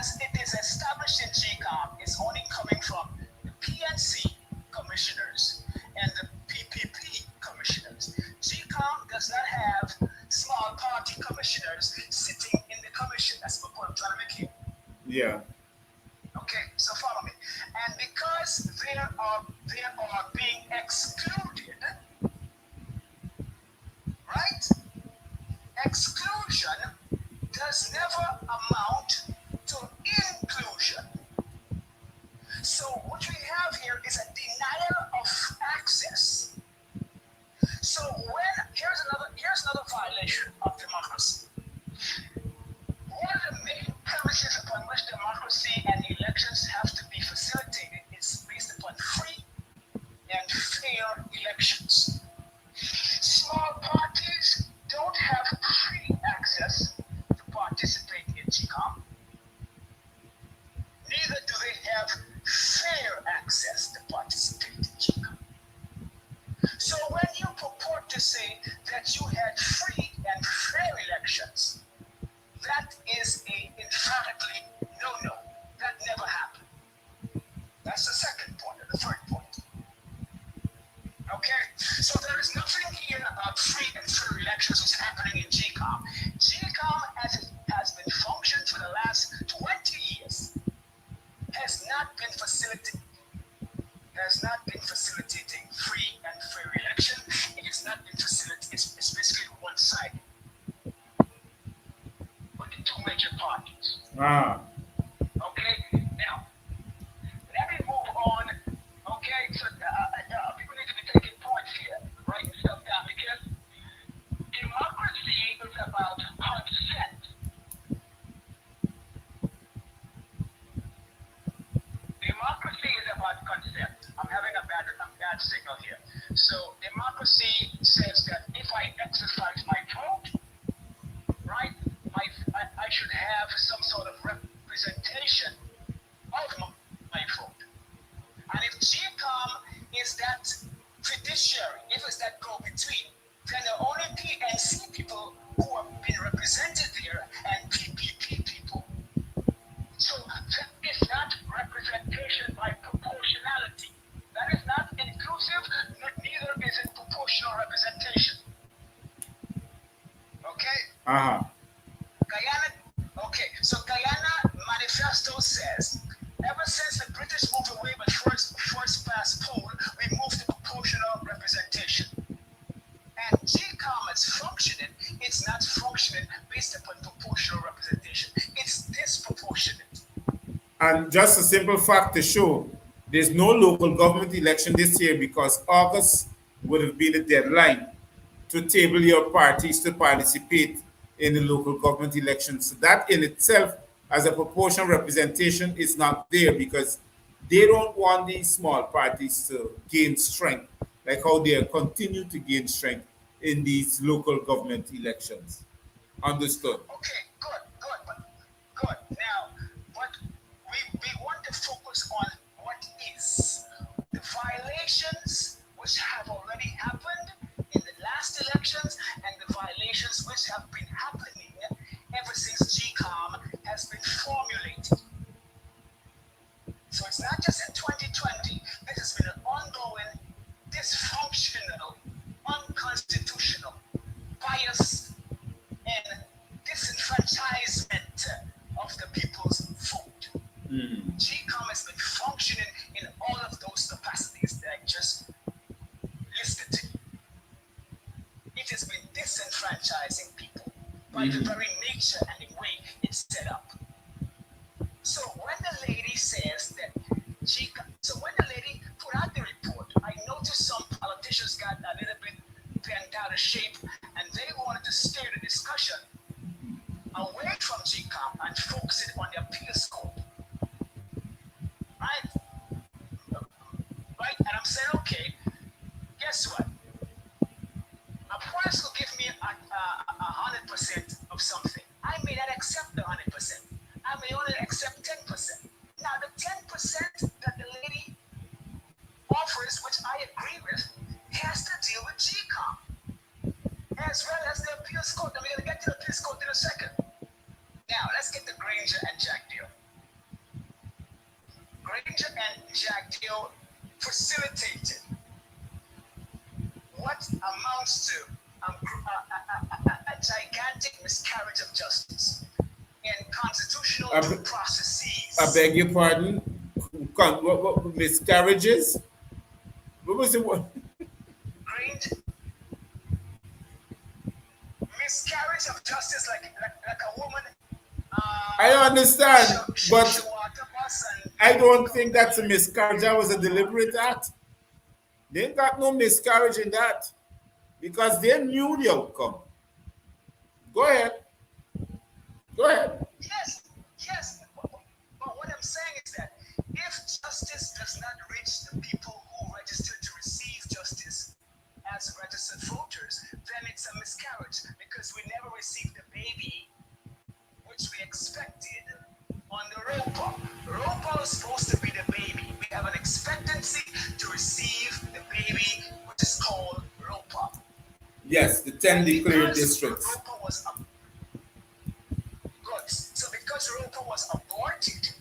as it is established in GCOM, it's only coming from the PNC commissioners and the PPP commissioners. GCOM does not have small party commissioners sitting in the commission. That's the point I'm trying to make here. Yeah. Okay, so follow me. And because they are being excluded, right? Exclusion does never amount to inclusion. So what we have here is a denial of access. So here's another violation of democracy. One of the main premises upon which democracy and elections have to be facilitated is based upon free and fair elections. Small parties don't have free access to participate in GCOM. Neither do they have fair access to participate in GCOM. So when you purport to say that you had free and fair elections, that is a emphatically no. That consent. I'm having a bad signal here. So democracy says that if I exercise my vote, right, I should have some sort of representation of my vote. And if GCOM is that fiduciary, if it's that go-between, then the only PNC people who have been represented there and PPP people. So that is not representation by proportionality. That is not inclusive, neither is it proportional representation. Okay? Uh-huh. Guyana, okay, so Guyana Manifesto says, ever since the British moved away with first past poll, we moved to proportional representation. And GCOM is functioning, it's not functioning based upon proportional representation. It's disproportionate. And just a simple fact to show, there's no local government election this year because August would have been the deadline to table your parties to participate in the local government elections. So that in itself, as a proportional representation, is not there because they don't want these small parties to gain strength, like how they continue to gain strength in these local government elections. Understood. Okay, good. Now, but we want to focus on what is the violations which have already happened in the last elections and the violations which have been happening ever since GCOM has been formulated. So it's not just in 2020, this has been an ongoing, dysfunctional, unconstitutional, bias, and disenfranchisement of the people's vote. GCOM has been functioning in all of those capacities that I just listed to you. It has been disenfranchising people by the very nature and the way it's set up. So when the lady says that when the lady put out the report, I noticed some politicians got a little bit bent out of shape and they wanted to steer the discussion away from GCOM and focus it on the appeal scope. Right? And I'm saying, okay, guess what? A price will give me 100% of something. I may not accept the 100%. I may only accept 10%. Now, the 10% that the lady offers, which I agree with, has to deal with GCOM, as well as the appeals court. I'm going to get to the appeals court in a second. Now, let's get to Granger and Jack Deal. Granger and Jack Deal facilitated what amounts to a gigantic miscarriage of justice in constitutional due processes. I beg your pardon? What miscarriages? What was it? Great miscarriage of justice, like a woman. I understand, but I don't think that's a miscarriage. That was a deliberate act. They ain't got no miscarriage in that because they knew the outcome. Go ahead. Yes. But what I'm saying is that if justice does not reach the people who registered to receive justice as registered voters, then it's a miscarriage because we never received the baby which we expected on the ROPA. ROPA is supposed to be the baby. We have an expectancy to receive the baby, which is called ROPA. Yes, the 10 declared districts. ROPA was good. So because ROPA was aborted,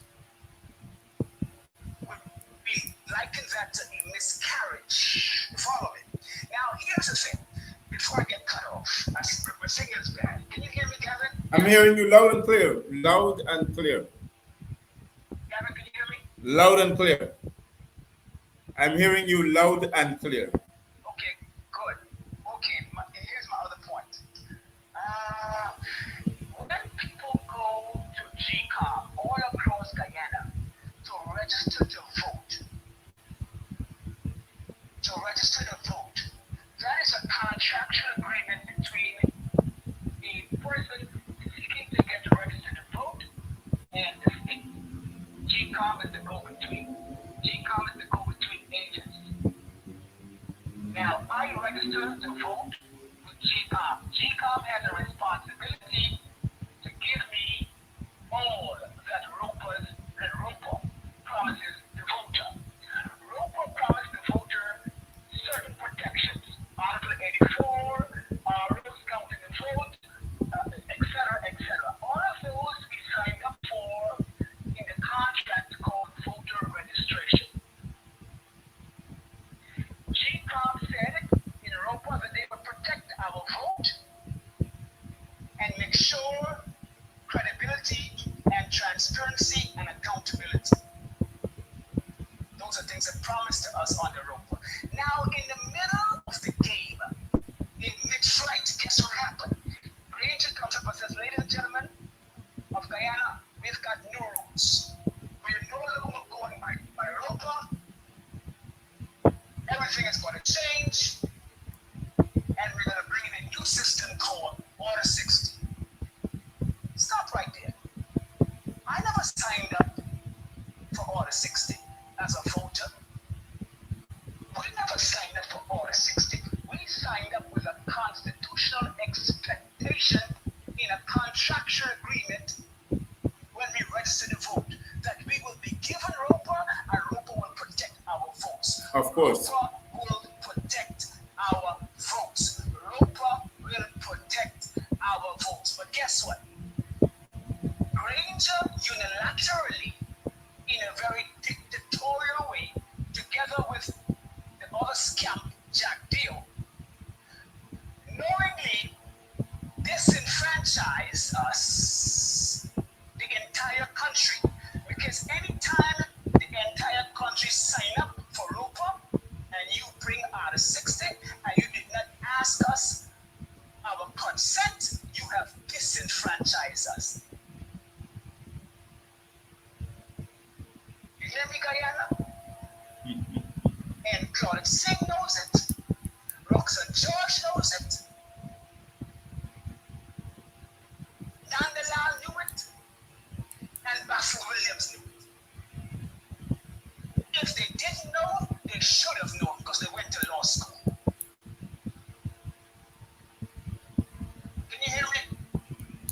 we liken that to a miscarriage. Follow me. Now, here's the thing. Before I get cut off, my signal's bad. Can you hear me, Gavin? I'm hearing you loud and clear. Loud and clear. Gavin, can you hear me? Loud and clear. I'm hearing you loud and clear. Okay, good. Okay, here's my other point. When people go to GCOM all across Guyana to register to vote, that is a contractual agreement between the person seeking to get registered to vote and the state. GCOM is the go-between. GCOM is the go register to vote with GCOM. GCOM has a responsibility to give me all that Roper promises the voter. Roper promised the voter certain protections. Article 84, rules counting the vote, etc., etc. All of those we signed up for in the contract called voter registration. GCOM said in Roper that they would protect our vote and make sure credibility and transparency and accountability. Those are things that promised to us on the Roper. Now, in the middle of the game, in mid-flight, guess what happened? Granger comes up and says, ladies and gentlemen of Guyana, we've got new rules. We're no longer going by Roper. Everything is going to change, and we're going to bring in a new system called Order 60. Stop right there. I never signed up for Order 60 as a voter. We never signed up for Order 60. We signed up with a constitutional expectation in a contractual agreement when we registered to vote that we will be given Roper and Roper will protect our votes. Of course. Roper will protect our votes. Roper will protect our votes. But guess what? Granger unilaterally, in a very dictatorial way, together with the other scamp, Jack Deal, knowingly disenfranchise us, the entire country. Because anytime the entire country sign up for Roper and you bring out a 60 and you did not ask us our consent, you have disenfranchised us. You hear me, Guyana? And Claude Singh knows it. Roxanne George knows it. Dandalal knew it. And Baffle Williams knew it. If they didn't know, they should have known because they went to law school. Can you hear me?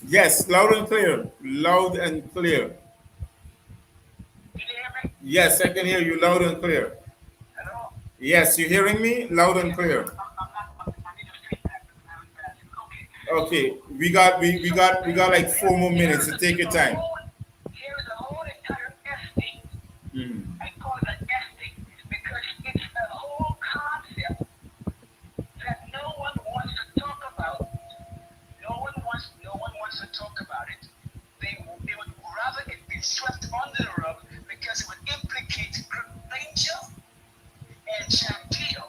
Yes, loud and clear. Loud and clear. Can you hear me? Yes, I can hear you loud and clear. Hello? Yes, you hearing me? Loud and clear. I need a feedback. Okay, we got like 4 more minutes to take your time. Here is a whole entire estate. Mhm. I call it an estate because it's a whole concept that no one wants to talk about. No one wants to talk about it. They would rather it be swept under the rug because it would implicate Granger and Shantino,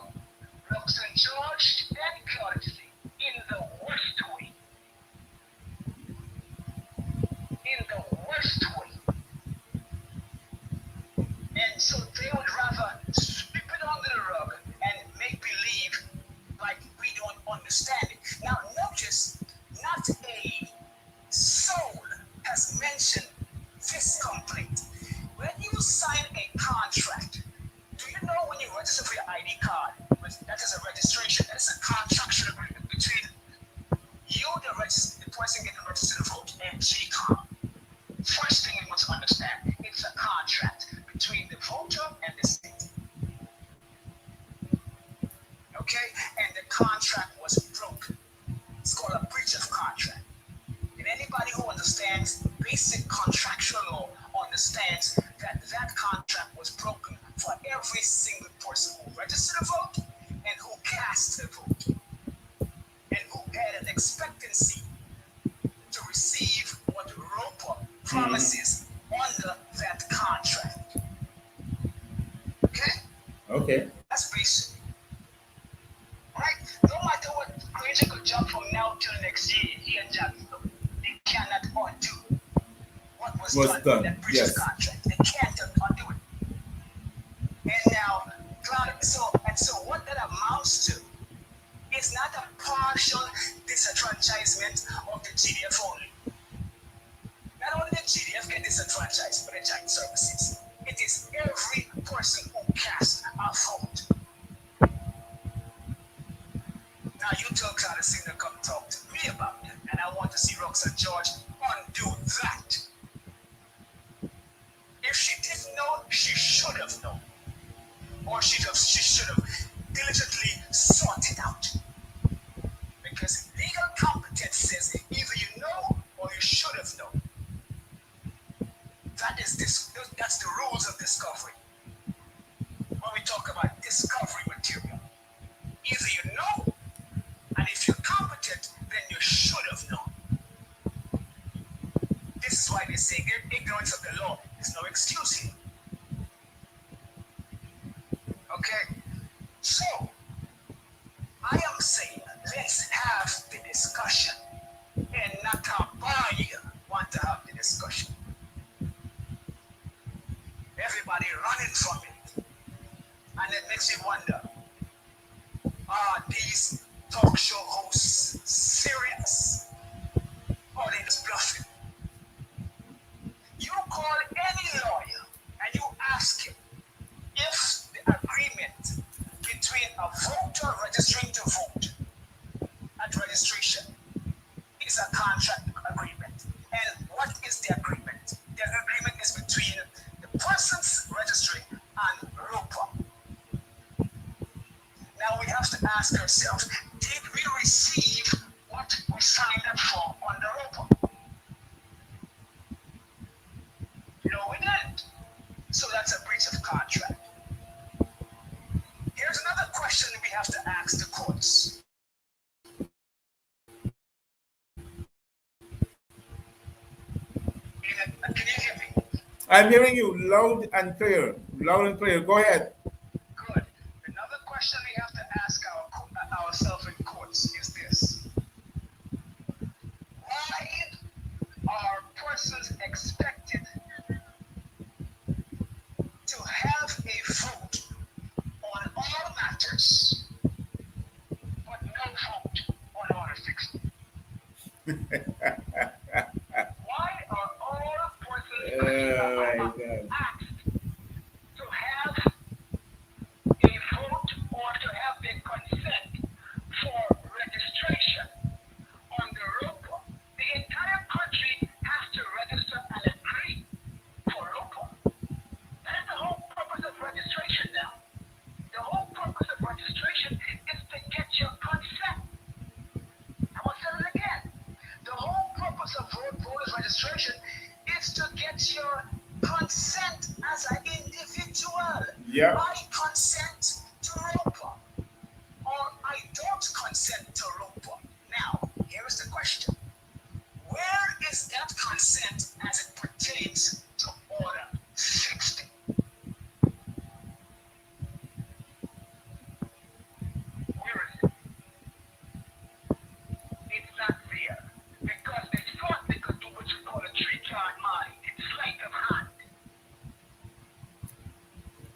Roxanne George, and Clarity in the worst way. In the worst way. And so they would rather sweep it under the rug and make believe like we don't understand it. Now notice, not a soul has mentioned this complaint. When you sign a contract, do you know when you register for your ID card, that is a registration, that's a contractual agreement between you, the person getting registered to vote, and GCOM. First thing you must understand, it's a contract between the voter and the state. Okay? And the contract was broken. It's called a breach of contract. And anybody who understands basic contractual law understands that that contract was broken for every single person who registered a vote and who cast a vote and who had an expectancy to receive what Roper promises under that contract. Okay? Okay. That's basic. Right? No matter what Granger could jump from now till next year, he and Jacksonville, they cannot undo what was done in that breach of contract. They can't undo it. And now, so what that amounts to is not a partial disenfranchisement of the GDF only. Not only the GDF get disenfranchised by the giant services, it is every person who casts a vote. is this? That's the rules of discovery. When we talk about discovery material, either you know, and if you're competent, then you should have known. This is why they say ignorance of the law is no excuse here. Okay? So, I am saying let's have the discussion, and not a buyer want to have the discussion. Everybody running from it. And it makes me wonder, are these talk show hosts serious? Or are they just bluffing? You call any lawyer and you ask him if the agreement between a voter registering to vote at registration is a contract agreement. And what is the agreement? The agreement is between the persons registering and ROPA. Now we have to ask ourselves, did we receive what we signed up for on the ROPA? No, we didn't. So that's a breach of contract. Here's another question we have to ask the courts. Can you hear me? I'm hearing you loud and clear. Loud and clear. Go ahead. Good. Another question we have to ask ourselves in courts is this. Why are persons expected to have a vote on all matters, but no vote on Order 60? Why are all persons asked to have a vote or to have their consent for registration on the ROPA? The entire country has to register and agree for ROPA. That is the whole purpose of registration now. The whole purpose of registration is to get your consent. I will say it again. The whole purpose of voters registration is to get your consent as an individual. Yeah. I consent to ROPA, or I don't consent to ROPA. Now, here is the question. Where is that consent as it pertains to Order 60? Where is it? It's not there. Because they thought they could do what you call a three-card mind, sleight of hand.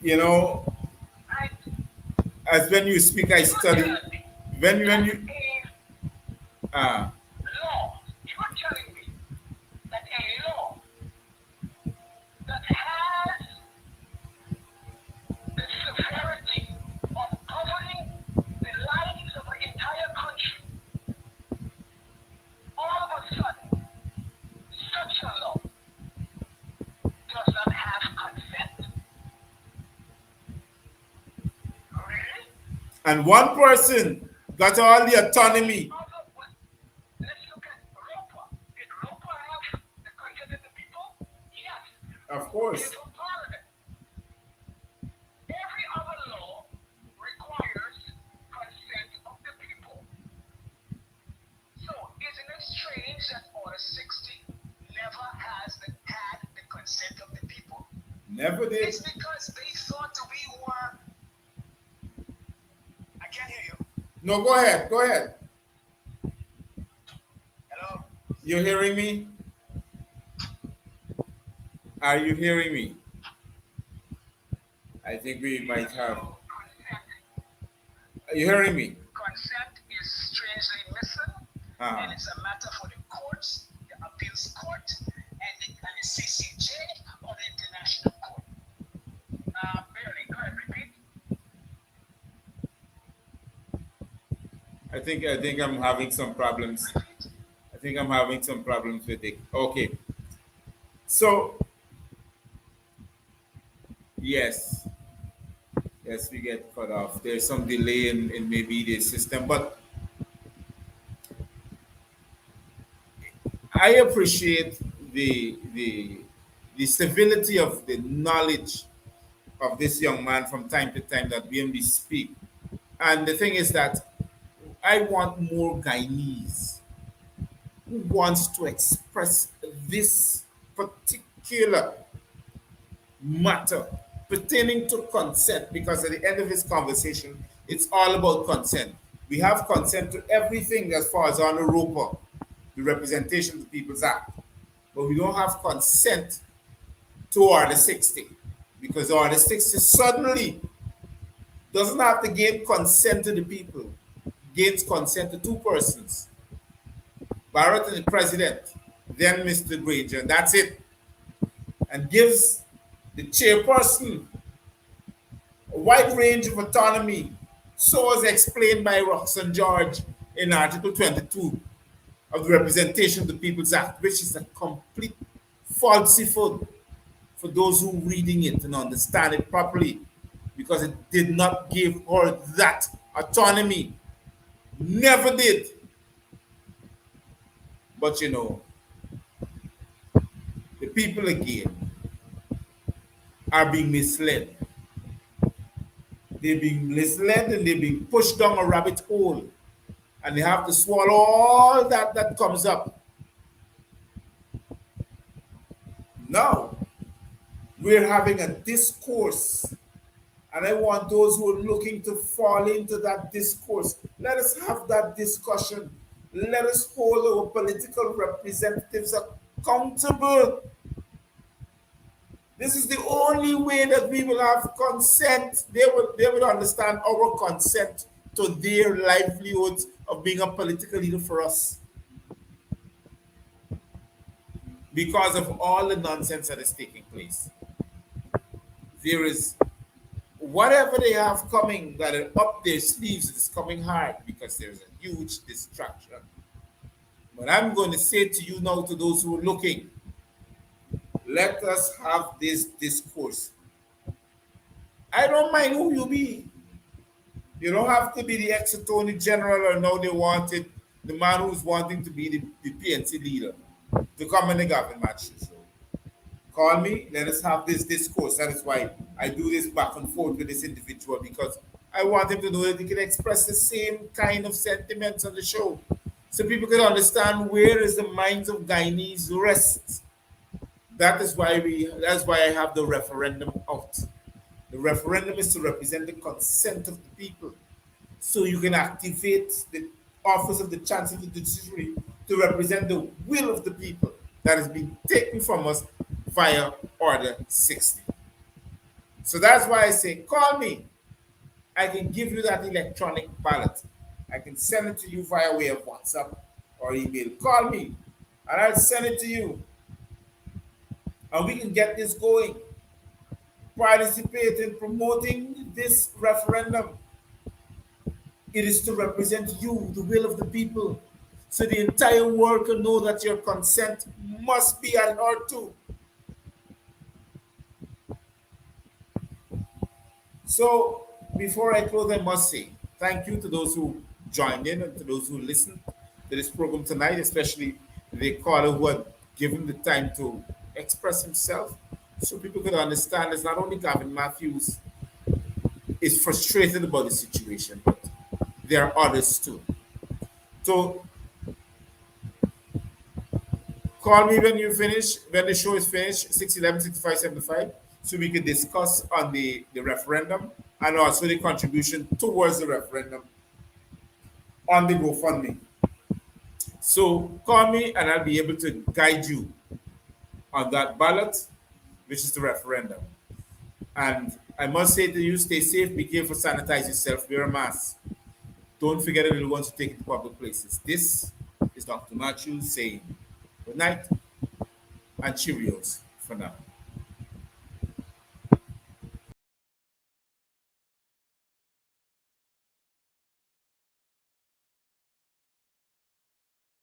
You know, Right? as when you speak, I study. When you Law. You're telling me that a law that has the severity of governing the lives of the entire country, all of a sudden, such a law does not have consent. Really? and one person got all the autonomy. Let's look at ROPA. Did ROPA have the consent of the people? Yes. Of course. It's a part of it. Every other law requires consent of the people. So isn't it strange that Order 60 never had the consent of the people? Never did. It's because they thought we were. I can't hear you. No, go ahead. Go ahead. Hello? You hearing me? Are you hearing me? I think we might have. Are you hearing me? Consent is strangely missing, and it's a matter for the courts, the appeals court, and the CCJ or the international court. Barely, go ahead, repeat. I think I'm having some problems. I think I'm having some problems with it. Okay. So yes. Yes, we get cut off. There's some delay in maybe the system, but I appreciate the the civility of the knowledge of this young man from time to time that BMB speak. And the thing is that I want more Guyanese who wants to express this particular matter pertaining to consent, because at the end of this conversation, it's all about consent. We have consent to everything as far as on the ROPA, the Representation of the People's Act, but we don't have consent to Order 60, because Order 60 suddenly doesn't have to gain consent to the people, gains consent to two persons, Barrett and the president, then Mr. Granger, and that's it, and gives the chairperson a wide range of autonomy, so as explained by Roxanne George in Article 22 of the Representation of the People's Act, which is a complete falsehood for those who reading it and understand it properly, because it did not give her that autonomy. Never did. But you know, the people again are being misled. They're being misled and they're being pushed down a rabbit hole. And they have to swallow all that comes up. Now, we're having a discourse. And I want those who are looking to fall into that discourse, let us have that discussion. Let us hold our political representatives accountable. This is the only way that we will have consent. They will understand our consent to their livelihoods of being a political leader for us, because of all the nonsense that is taking place. There is whatever they have coming that are up their sleeves is coming hard, because there's a huge distraction. But I'm going to say to you now, to those who are looking, let us have this discourse. I don't mind who you be. You don't have to be the ex-attorney general, or now they wanted the man who's wanting to be the PNC leader to come in the government Matthews. So call me, let us have this discourse. That is why I do this back and forth with this individual, because I want him to know that he can express the same kind of sentiments on the show, so people can understand where is the minds of Guyanese rest. That's why I have the referendum out. The referendum is to represent the consent of the people, so you can activate the office of the Chancellor of the Judiciary to represent the will of the people that has been taken from us via Order 60. So that's why I say, call me. I can give you that electronic ballot. I can send it to you via way of WhatsApp or email. Call me, and I'll send it to you. And we can get this going. Participate in promoting this referendum. It is to represent you, the will of the people, so the entire world can know that your consent must be adhered to. So, before I close, I must say thank you to those who joined in and to those who listened to this program tonight, especially the caller who had given the time to express himself, so people could understand it's not only Gavin Matthews is frustrated about the situation, but there are others too. So call me when you finish, when the show is finished, 611-6575, so we can discuss on the referendum and also the contribution towards the referendum on the GoFundMe. So call me and I'll be able to guide you on that ballot, which is the referendum. And I must say to you, stay safe, be careful, sanitize yourself, wear a mask. Don't forget that you want to take it to public places. This is Dr. Matthews saying good night and Cheerios for now.